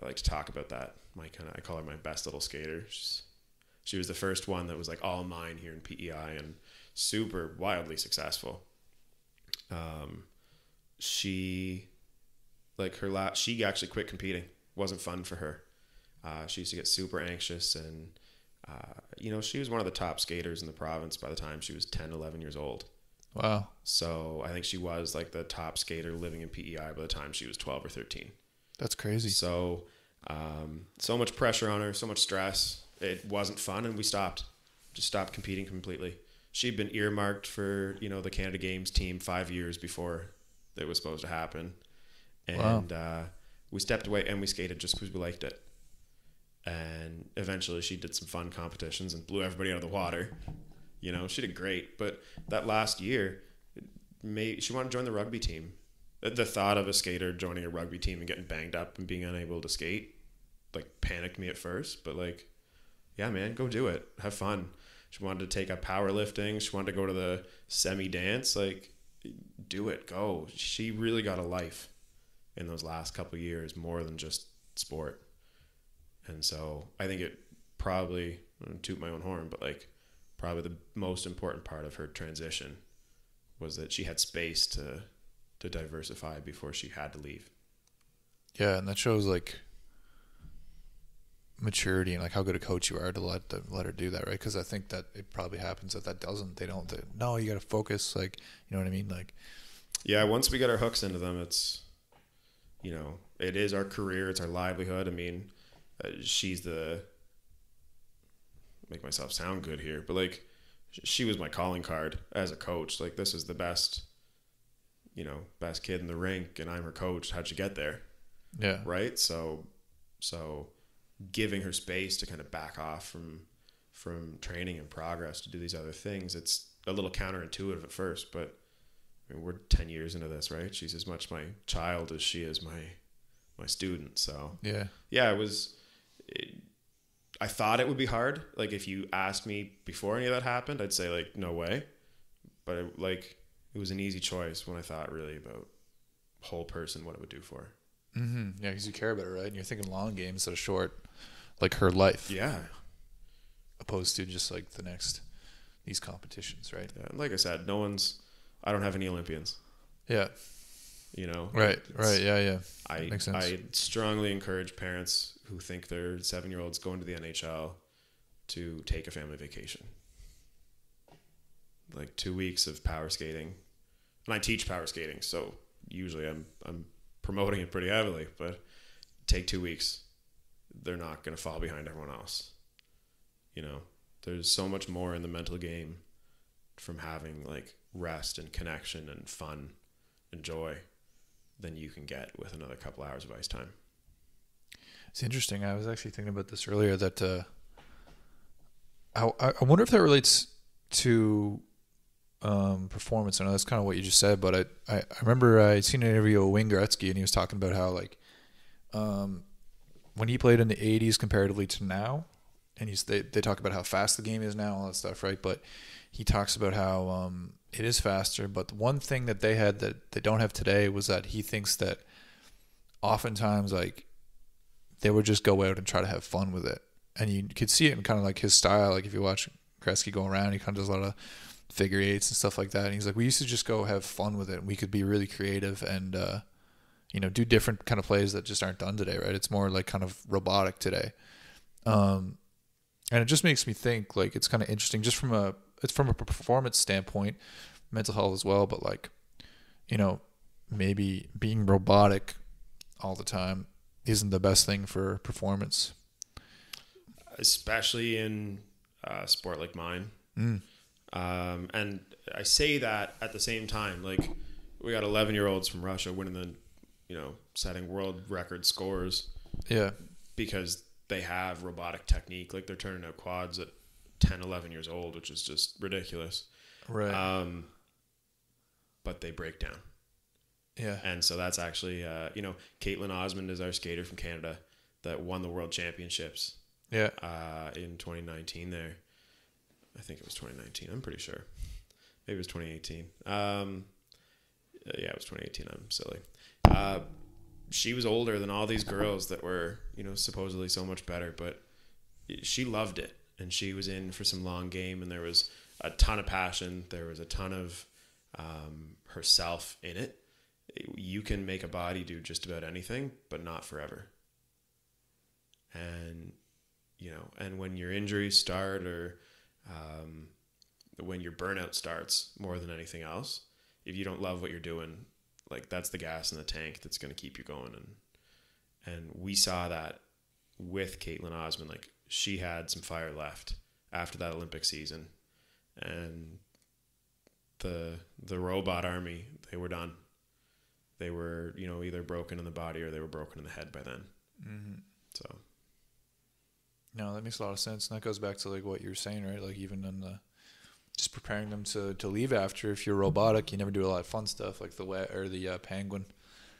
like to talk about that I call her my best little skater. She was the first one that was like all mine here in PEI and super wildly successful. She she actually quit competing. Wasn't fun for her. She used to get super anxious and she was one of the top skaters in the province by the time she was 10, 11 years old. Wow. So I think she was like the top skater living in PEI by the time she was 12 or 13. That's crazy. So, so much pressure on her, so much stress. It wasn't fun, and we stopped competing completely. She'd been earmarked for, the Canada Games team 5 years before it was supposed to happen. And we stepped away and we skated just because we liked it. And eventually she did some fun competitions and blew everybody out of the water. She did great. But that last year, she wanted to join the rugby team. The thought of a skater joining a rugby team and getting banged up and being unable to skate, panicked me at first. But yeah, man, go do it. Have fun. She wanted to take up powerlifting. She wanted to go to the semi-dance. Do it. Go. She really got a life in those last couple of years, more than just sport. And so I think it probably, I don't toot my own horn, but probably the most important part of her transition was that she had space to diversify before she had to leave. Yeah, and that shows maturity and how good a coach you are to let her do that, right? Because I think that it probably happens that doesn't. No, you got to focus. You know what I mean? Yeah, once we get our hooks into them, it's, it is our career, it's our livelihood. I mean, she's make myself sound good here, but she was my calling card as a coach. This is the best, best kid in the rink, and I'm her coach. How'd you get there? Yeah. Right. So giving her space to kind of back off from training and progress to do these other things. It's a little counterintuitive at first, but I mean, we're 10 years into this, right? She's as much my child as she is my student. So yeah, I thought it would be hard. If you asked me before any of that happened, I'd say no way. But it was an easy choice when I thought really about whole person, what it would do for her. Mm-hmm. Yeah, because you care about her, right? And you're thinking long game instead of short, her life. Yeah. Opposed to just these competitions, right? Yeah. And like I said, I don't have any Olympians. Yeah. Right. Yeah. Makes sense. I strongly encourage parents who think their 7-year-old's going to the NHL to take a family vacation. 2 weeks of power skating. And I teach power skating, so usually I'm promoting it pretty heavily, but take 2 weeks. They're not going to fall behind everyone else. There's so much more in the mental game from having rest and connection and fun and joy than you can get with another couple hours of ice time. It's interesting. I was actually thinking about this earlier that I wonder if that relates to performance. I know that's kind of what you just said, but I remember I'd seen an interview with Wayne Gretzky, and he was talking about how when he played in the 80s comparatively to now, and they talk about how fast the game is now, all that stuff, right? But he talks about how it is faster, but the one thing that they had that they don't have today was that he thinks that oftentimes they would just go out and try to have fun with it, and you could see it in kind of his style. If you watch Gretzky go around, he kind of does a lot of figure eights and stuff like that, and he's we used to just go have fun with it, and we could be really creative and do different kind of plays that just aren't done today, right? It's more kind of robotic today, and it just makes me think it's kind of interesting just from a performance standpoint, mental health as well, but maybe being robotic all the time isn't the best thing for performance, especially in a sport like mine. And I say that at the same time, we got 11-year-olds from Russia winning the, setting world record scores. Yeah. Because they have robotic technique. They're turning out quads at 10, 11 years old, which is just ridiculous. Right. But they break down. Yeah. And so that's actually, Caitlin Osmond is our skater from Canada that won the world championships. Yeah. In 2019 there. I think it was 2019. I'm pretty sure. Maybe it was 2018. Yeah, it was 2018. I'm silly. she was older than all these girls that were, supposedly so much better, but she loved it, and she was in for some long game, and there was a ton of passion. There was a ton of herself in it. You can make a body do just about anything, but not forever. And, and when your injuries start, or when your burnout starts more than anything else, if you don't love what you're doing, like, that's the gas in the tank that's going to keep you going. And we saw that with Caitlin Osmond. Like, she had some fire left after that Olympic season, and the robot army, they were done. They were, either broken in the body or they were broken in the head by then. Mm-hmm. So. No, that makes a lot of sense. And that goes back to like what you're saying, right? Like, even in the, just preparing them to leave after, if you're robotic, you never do a lot of fun stuff like the wet or the penguin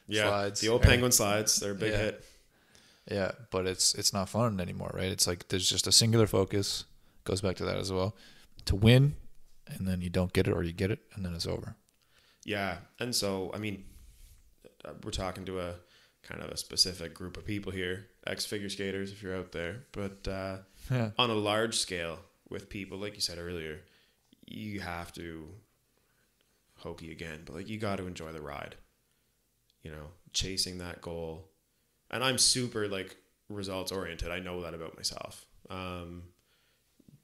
slides. The old penguin slides, they're a big hit. Yeah, but it's not fun anymore, right? It's like there's just a singular focus. Goes back to that as well. To win, and then you don't get it, or you get it, and then it's over. Yeah, and so, I mean, we're talking to a kind of a specific group of people here, ex-figure skaters if you're out there, but on a large scale with people, like you said earlier, you have to, hokey again, but like, you got to enjoy the ride, chasing that goal. And I'm super like results oriented. I know that about myself.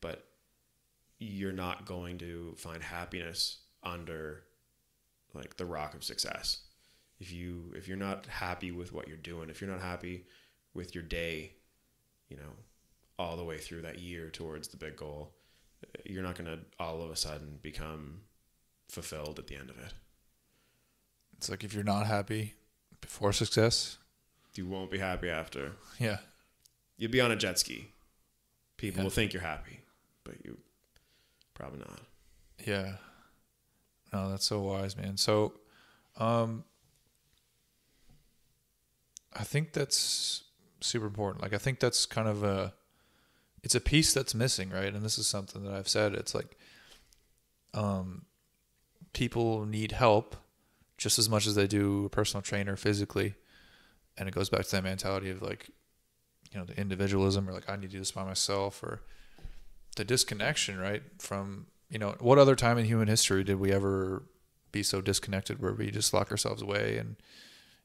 But you're not going to find happiness under like the rock of success. If you're not happy with what you're doing, if you're not happy with your day, all the way through that year towards the big goal, you're not going to all of a sudden become fulfilled at the end of it. It's like, if you're not happy before success, you won't be happy after. Yeah. You'll be on a jet ski. People will think you're happy, but you probably not. Yeah. No, that's so wise, man. So, I think that's super important. Like, I think that's kind of it's a piece that's missing, right? And this is something that I've said. It's like, people need help just as much as they do a personal trainer physically. And it goes back to that mentality of like, the individualism, or like, I need to do this by myself, or the disconnection, right? From, what other time in human history did we ever be so disconnected where we just lock ourselves away and,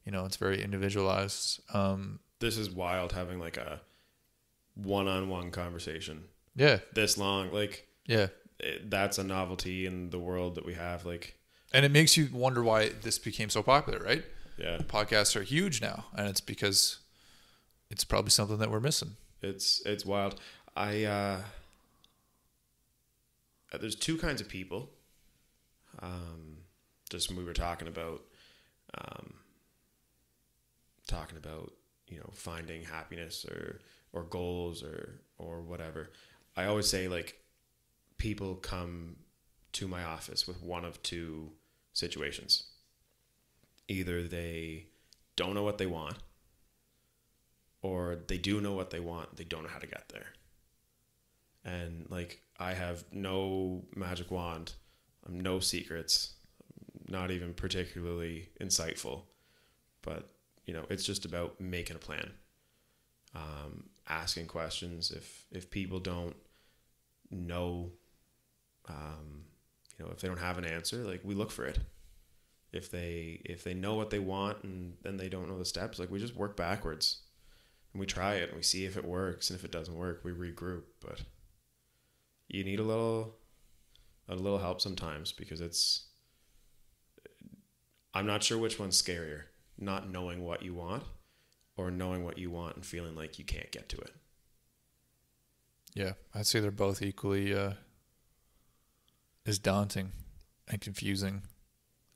it's very individualized. This is wild, having like a one-on-one conversation. Yeah. This long, like, yeah, that's a novelty in the world that we have. Like, and it makes you wonder why this became so popular, right? Yeah. Podcasts are huge now, and it's because it's probably something that we're missing. It's wild. There's two kinds of people. Just when we were talking about, finding happiness or goals or whatever. I always say, like, people come to my office with one of two situations. Either they don't know what they want, or they do know what they want, they don't know how to get there. And like, I have no magic wand, no secrets, not even particularly insightful, but it's just about making a plan, asking questions. If people don't know, if they don't have an answer, like, we look for it. If they know what they want and then they don't know the steps, like, we just work backwards and we try it and we see if it works, and if it doesn't work, we regroup. But you need a little help sometimes, because I'm not sure which one's scarier, not knowing what you want, or knowing what you want and feeling like you can't get to it. Yeah, I'd say they're both equally as daunting and confusing,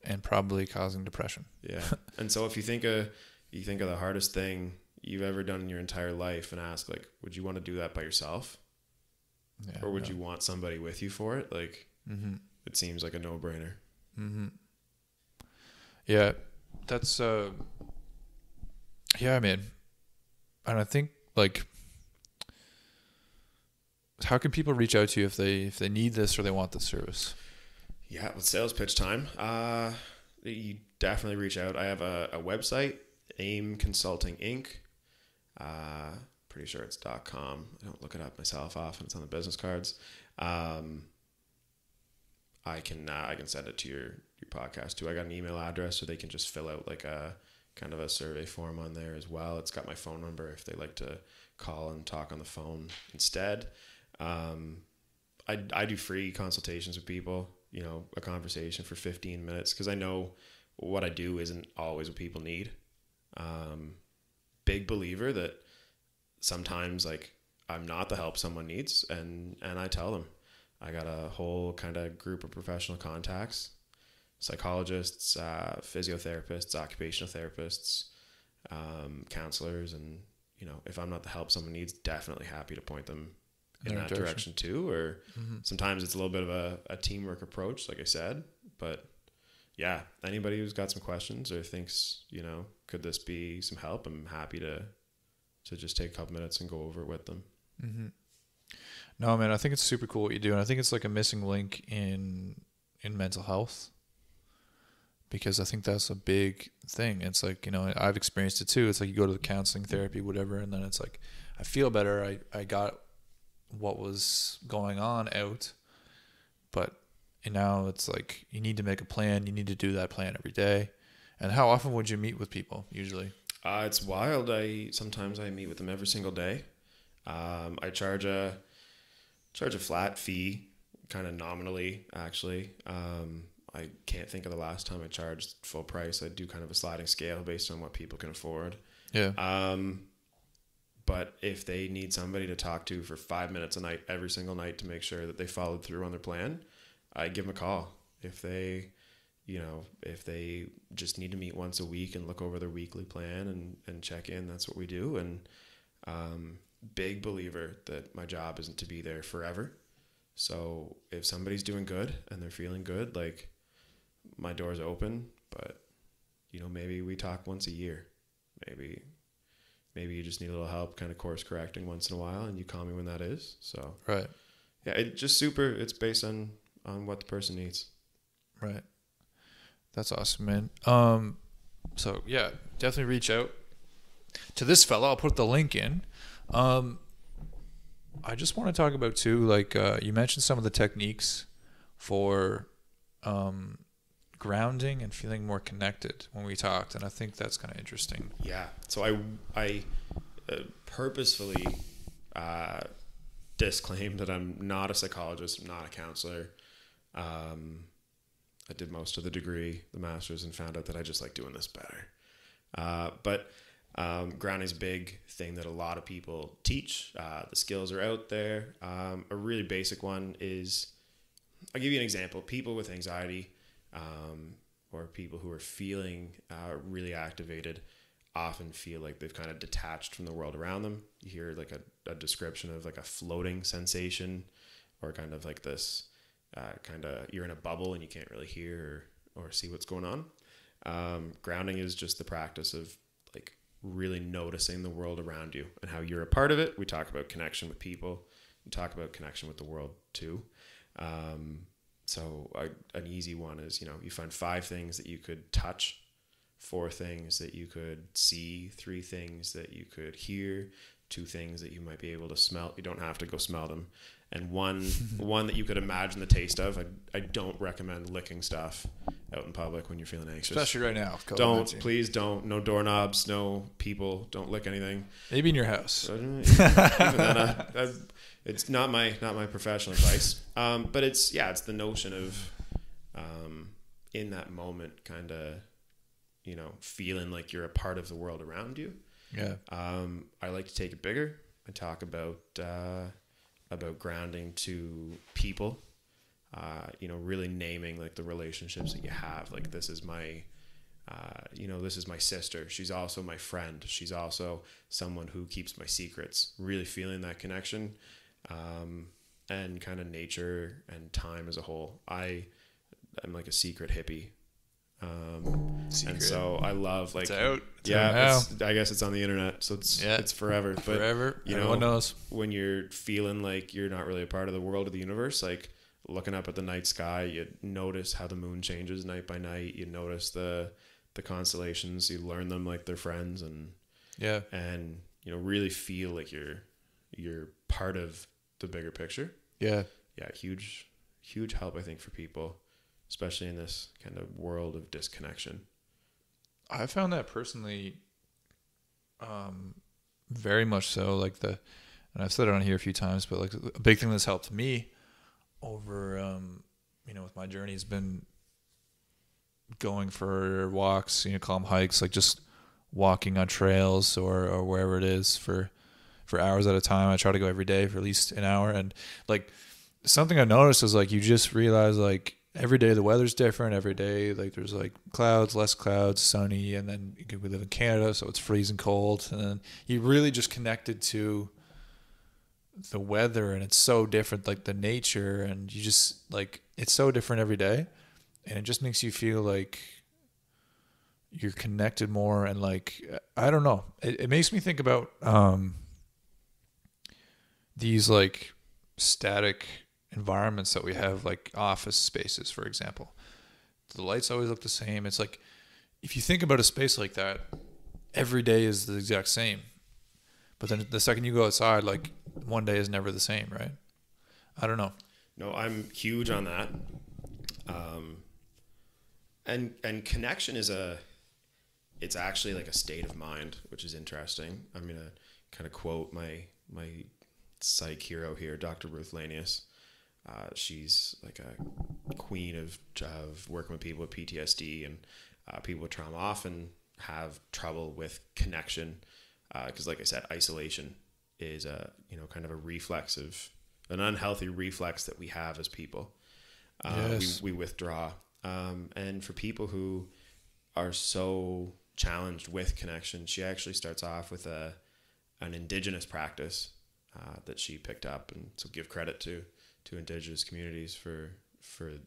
and probably causing depression. Yeah. And so if you think of the hardest thing you've ever done in your entire life, and ask, like, would you want to do that by yourself? Yeah, or would you want somebody with you for it? Like, It seems like a no-brainer. Mm-hmm. Yeah, that's yeah, man. And I think, like, how can people reach out to you if they need this or they want this service? Yeah, with sales pitch time, you definitely reach out. I have a website. AIM Consulting Inc. Pretty sure it's .com. I don't look it up myself often. It's on the business cards. I can send it to your podcast too. I got an email address, so they can just fill out like a kind of a survey form on there as well. It's got my phone number if they like to call and talk on the phone instead. I do free consultations with people, you know, a conversation for 15 minutes, because I know what I do isn't always what people need. Big believer that sometimes like I'm not the help someone needs, and I tell them. I got a whole kind of group of professional contacts, psychologists, physiotherapists, occupational therapists, counselors, and you know, if I'm not the help someone needs, definitely happy to point them in that direction too. Or sometimes it's a little bit of a teamwork approach, like I said. But yeah, anybody who's got some questions or thinks, you know, could this be some help, I'm happy to just take a couple minutes and go over it with them. Mm-hmm. No, man, I think it's super cool what you do, and I think it's like a missing link in mental health, because I think that's a big thing. It's like, you know, I've experienced it too. It's like you go to the counseling, therapy, whatever, and then it's like I feel better. I got what was going on out, but now it's like you need to make a plan. You need to do that plan every day. And how often would you meet with people usually? It's wild. Sometimes I meet with them every single day. I charge a flat fee, kind of nominally, actually. I can't think of the last time I charged full price. I do kind of a sliding scale based on what people can afford. Yeah. But if they need somebody to talk to for 5 minutes a night, every single night, to make sure that they followed through on their plan, I give them a call. If they just need to meet once a week and look over their weekly plan and check in, that's what we do. And big believer that my job isn't to be there forever. So if somebody's doing good and they're feeling good, like, my door's open. But you know, maybe we talk once a year. Maybe you just need a little help kind of course correcting once in a while, and you call me when that is. So right. Yeah, it's based on what the person needs. Right. That's awesome, man. So yeah, definitely reach out to this fella. I'll put the link in. I just want to talk about too, like, you mentioned some of the techniques for grounding and feeling more connected when we talked, and I think that's kind of interesting. Yeah. So I purposefully disclaim that I'm not a psychologist. I'm not a counselor. I did most of the degree, the master's, and found out that I just like doing this better. But grounding is a big thing that a lot of people teach. The skills are out there. A really basic one is, I'll give you an example. People with anxiety, or people who are feeling really activated, often feel like they've kind of detached from the world around them. You hear like a description of like a floating sensation, or kind of like this kind of, you're in a bubble and you can't really hear or see what's going on. Grounding is just the practice of like really noticing the world around you and how you're a part of it. We talk about connection with people. We talk about connection with the world too. So an easy one is, you know, you find 5 things that you could touch, 4 things that you could see, 3 things that you could hear, 2 things that you might be able to smell. You don't have to go smell them. And one that you could imagine the taste of. I don't recommend licking stuff out in public when you're feeling anxious. Especially right now. Please don't. No doorknobs, no people. Don't lick anything. Maybe in your house. Even then, it's not my professional advice. But it's the notion of in that moment, kind of, you know, feeling like you're a part of the world around you. Yeah. I like to take it bigger. I talk about grounding to people, you know, really naming like the relationships that you have. Like, this is my, this is my sister. She's also my friend. She's also someone who keeps my secrets. Really feeling that connection, and kind of nature and time as a whole. I'm like a secret hippie. And so I love, like, it's out. I guess it's on the internet, so it's forever. But forever. You Everyone knows. When you're feeling like you're not really a part of the world or the universe, like looking up at the night sky, you notice how the moon changes night by night. You notice the the constellations. You learn them like they're friends, and Yeah. you know, really feel like you're part of the bigger picture. Yeah. Yeah, huge help, I think, for people, especially in this kind of world of disconnection. I found that personally, very much so. Like and I've said it on here a few times, but like a big thing that's helped me over, with my journey has been going for walks, call them hikes, like just walking on trails or wherever it is for hours at a time. I try to go every day for at least an hour. And like something I noticed is like you just realize like every day the weather's different. Every day like there's like clouds, less clouds, sunny, and then we live in Canada, so it's freezing cold. And then you really just connected to the weather, and it's so different, like the nature, and you just like it's so different every day, and it just makes you feel like you're connected more. And like I don't know, it makes me think about these like static environments that we have, like office spaces, for example. The lights always look the same. It's like if you think about a space like that, every day is the exact same. But then the second you go outside, like one day is never the same, right? I don't know. No, I'm huge on that. And connection it's actually like a state of mind, which is interesting. I'm going to kind of quote my psych hero here, Dr. Ruth Lanius. She's like a queen of working with people with PTSD and people with trauma. Often have trouble with connection because, like I said, isolation is kind of a reflex of an unhealthy reflex that we have as people. Yes. We withdraw, and for people who are so challenged with connection, she actually starts off with an indigenous practice that she picked up, and so give credit to indigenous communities for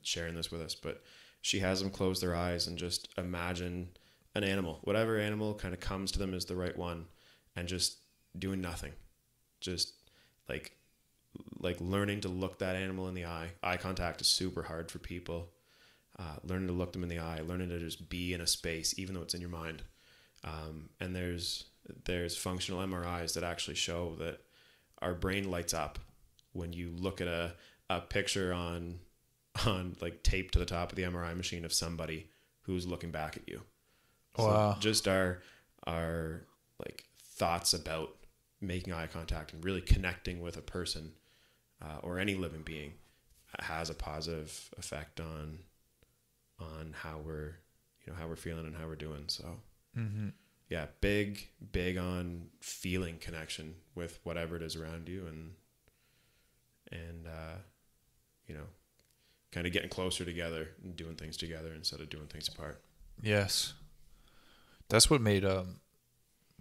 sharing this with us. But she has them close their eyes and just imagine an animal, whatever animal kind of comes to them is the right one, and just doing nothing, just like learning to look that animal in the eye. Eye contact is super hard for people. Learning to look them in the eye, learning to just be in a space, even though it's in your mind. And there's functional MRIs that actually show that our brain lights up when you look at a picture on like taped to the top of the MRI machine of somebody who's looking back at you. Wow. So just our like thoughts about making eye contact and really connecting with a person or any living being has a positive effect on how we're feeling and how we're doing. So yeah, big on feeling connection with whatever it is around you, and kind of getting closer together and doing things together instead of doing things apart. Yes. That's what made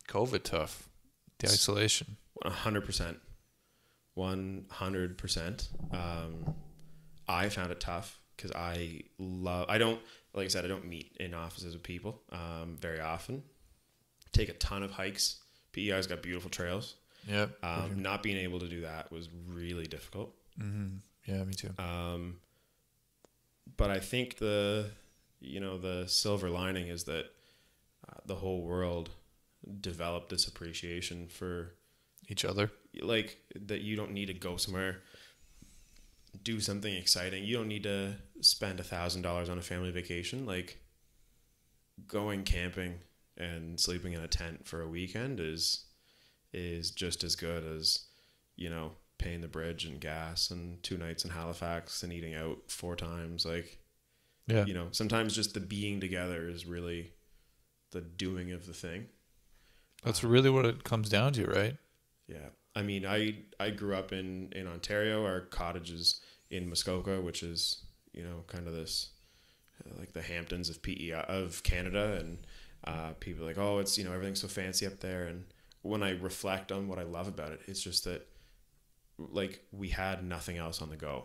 COVID tough. The isolation. 100%. 100%. I found it tough because I don't meet in offices with people very often. Take a ton of hikes. PEI's got beautiful trails. Yep. Not being able to do that was really difficult. Mm-hmm. Yeah, me too. But I think the silver lining is that the whole world developed this appreciation for each other. Like that you don't need to go somewhere, do something exciting. You don't need to spend $1,000 on a family vacation. Like going camping and sleeping in a tent for a weekend is just as good as, paying the bridge and gas and 2 nights in Halifax and eating out 4 times. Like, yeah, sometimes just the being together is really the doing of the thing. That's really what it comes down to, right? Yeah. I mean, I grew up in Ontario. Our cottage is in Muskoka, which is, kind of this, like the Hamptons of PEI of Canada. And people are like, oh, it's, everything's so fancy up there. And when I reflect on what I love about it, it's just that, like, we had nothing else on the go.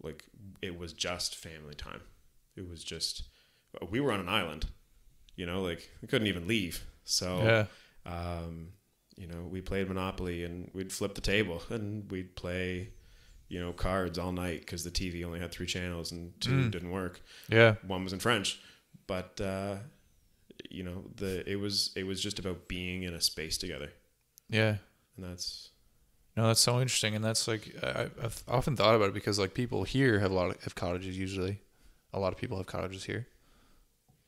Like, it was just family time. It was just, we were on an island, like we couldn't even leave. So, yeah. We played Monopoly and we'd flip the table and we'd play, cards all night because the TV only had 3 channels and 2 didn't work. Yeah. 1 was in French. But, you know, it was just about being in a space together. Yeah. And that's, No, that's so interesting, and that's like I've often thought about it because like people here have cottages usually. A lot of people have cottages here,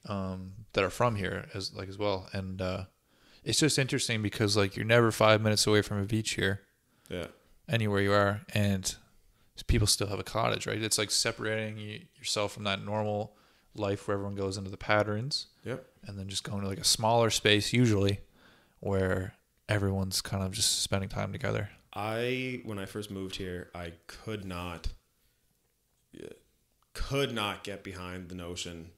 that are from here as well, and it's just interesting because like you're never 5 minutes away from a beach here, yeah, anywhere you are, and people still have a cottage, right? It's like separating yourself from that normal life where everyone goes into the patterns, yep. and then just going to like a smaller space usually, where everyone's kind of just spending time together. When I first moved here, I could not get behind the notion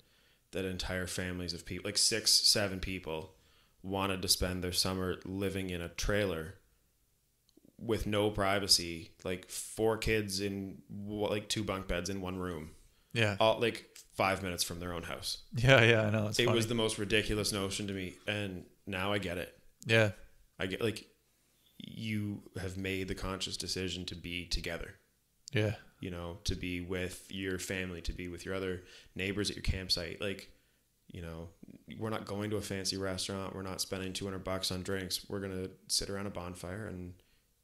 that entire families of people, like 6-7 people, wanted to spend their summer living in a trailer with no privacy, like 4 kids in like 2 bunk beds in one room, Yeah. all like 5 minutes from their own house. Yeah, I know. It was the most ridiculous notion to me, and now I get it. Yeah. I get, like, you have made the conscious decision to be together. Yeah. You know, to be with your family, to be with your other neighbors at your campsite. Like, you know, we're not going to a fancy restaurant. We're not spending $200 on drinks. We're going to sit around a bonfire and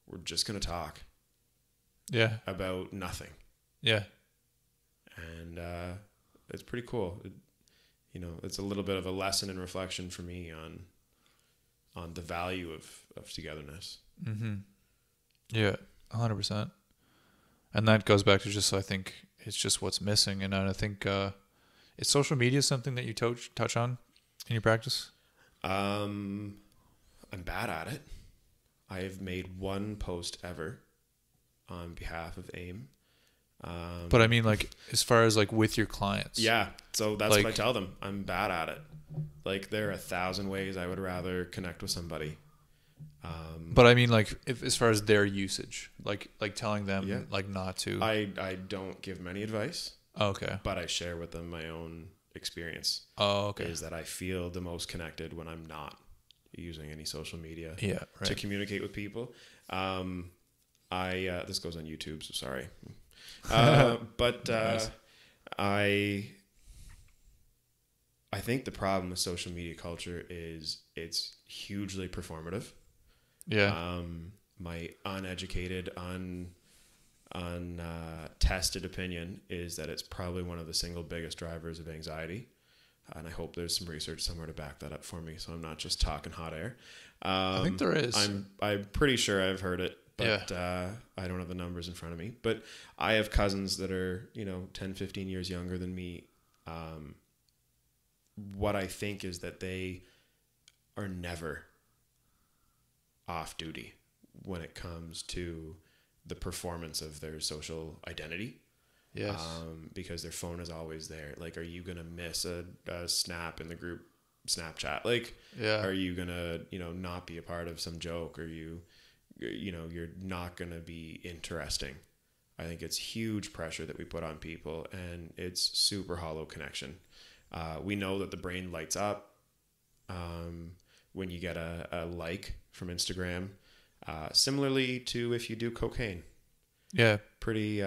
we're just going to talk. Yeah. About nothing. Yeah. And it's pretty cool. You know, it's a little bit of a lesson and reflection for me on the value of togetherness. Mm-hmm. Yeah, 100%. And that goes back to just, I think it's just what's missing. And I think, is social media something that you touch on in your practice? I'm bad at it. I have made 1 post ever on behalf of AIM. But I mean, like, as far as like with your clients. Yeah. So that's like, what I tell them. I'm bad at it. Like, there are 1,000 ways I would rather connect with somebody. But I mean, like, as far as their usage, like telling them like not to. I don't give them any advice. Oh, okay. But I share with them my own experience. Oh, okay. Is that I feel the most connected when I'm not using any social media. Yeah, right. To communicate with people. This goes on YouTube, so sorry. But Nice. I think the problem with social media culture is it's hugely performative. Yeah. My uneducated, untested opinion is that it's probably one of the single biggest drivers of anxiety. And I hope there's some research somewhere to back that up for me, so I'm not just talking hot air. I think there is. I'm pretty sure I've heard it, but I don't have the numbers in front of me. But I have cousins that are, 10, 15 years younger than me. What I think is that they are never off duty when it comes to the performance of their social identity. Yes. Because their phone is always there. Like, are you going to miss a snap in the group Snapchat? Like, are you going to, not be a part of some joke, or you're not going to be interesting? I think it's huge pressure that we put on people, and it's super hollow connection. We know that the brain lights up when you get a like from Instagram, similarly to if you do cocaine. Yeah. Pretty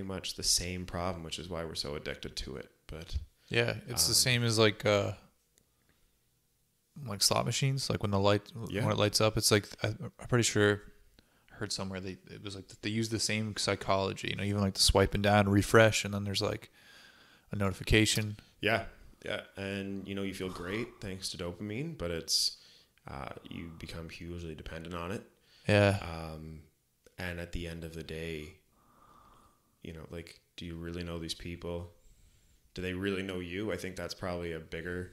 much the same problem, which is why we're so addicted to it. But yeah, it's the same as like slot machines. Like when when it lights up, it's like I'm pretty sure I heard somewhere it was like they use the same psychology. Even like the swiping down, refresh, and then there's like a notification. Yeah, and you feel great thanks to dopamine, but it's you become hugely dependent on it. Yeah. And at the end of the day, like, do you really know these people? Do they really know you? I think that's probably a bigger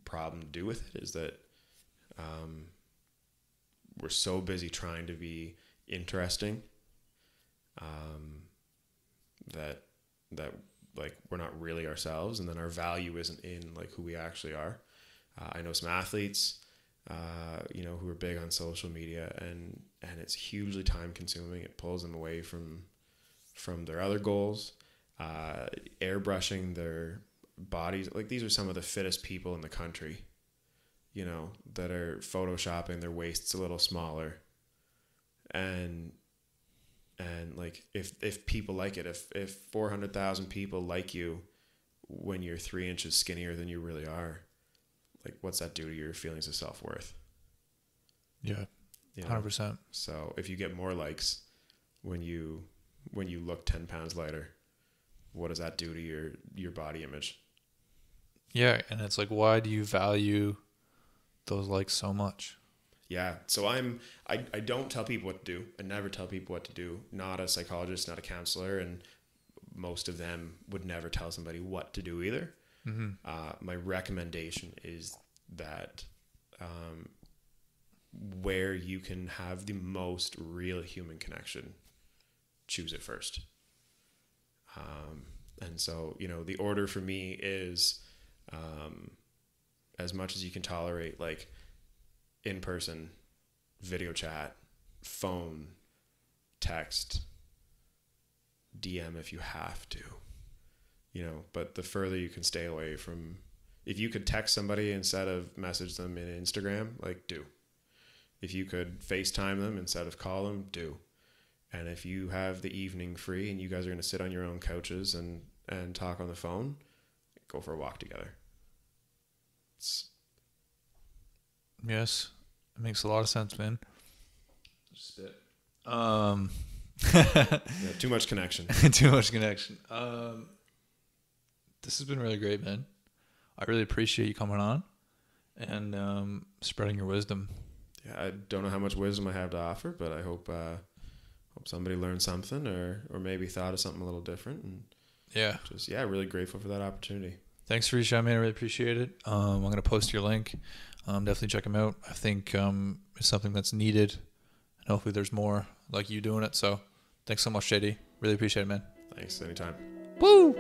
problem to do with it, is that we're so busy trying to be interesting that like we're not really ourselves, and then our value isn't in like who we actually are. I know some athletes who are big on social media, and it's hugely time consuming. It pulls them away from their other goals, airbrushing their bodies. Like, these are some of the fittest people in the country, that are photoshopping their waists a little smaller. And like, if people like it, if 400,000 people like you when you're 3 inches skinnier than you really are, like what's that do to your feelings of self-worth? Yeah. You know? 100%. So if you get more likes when you look 10 pounds lighter, what does that do to your body image? Yeah. And it's like, why do you value those likes so much? Yeah. So I don't tell people what to do. I never tell people what to do. Not a psychologist, not a counselor. And most of them would never tell somebody what to do either. My recommendation is that where you can have the most real human connection, choose it first. And so, you know, the order for me is as much as you can tolerate, like in-person, video chat, phone, text, DM if you have to, you know, but the further you can stay away from, if you could text somebody instead of message them in Instagram, like do. If you could FaceTime them instead of call them, do. And if you have the evening free and you guys are going to sit on your own couches and talk on the phone, go for a walk together. Yes. It makes a lot of sense, man. Spit. Yeah, too much connection. Too much connection. This has been really great, man. I really appreciate you coming on and spreading your wisdom. Yeah, I don't know how much wisdom I have to offer, but I hope somebody learned something or maybe thought of something a little different. And yeah, just really grateful for that opportunity. Thanks for reaching out, man. I really appreciate it. I'm gonna post your link. Definitely check them out. I think it's something that's needed, and hopefully there's more like you doing it. So thanks so much, JD. Really appreciate it, man. Thanks. Anytime. Woo!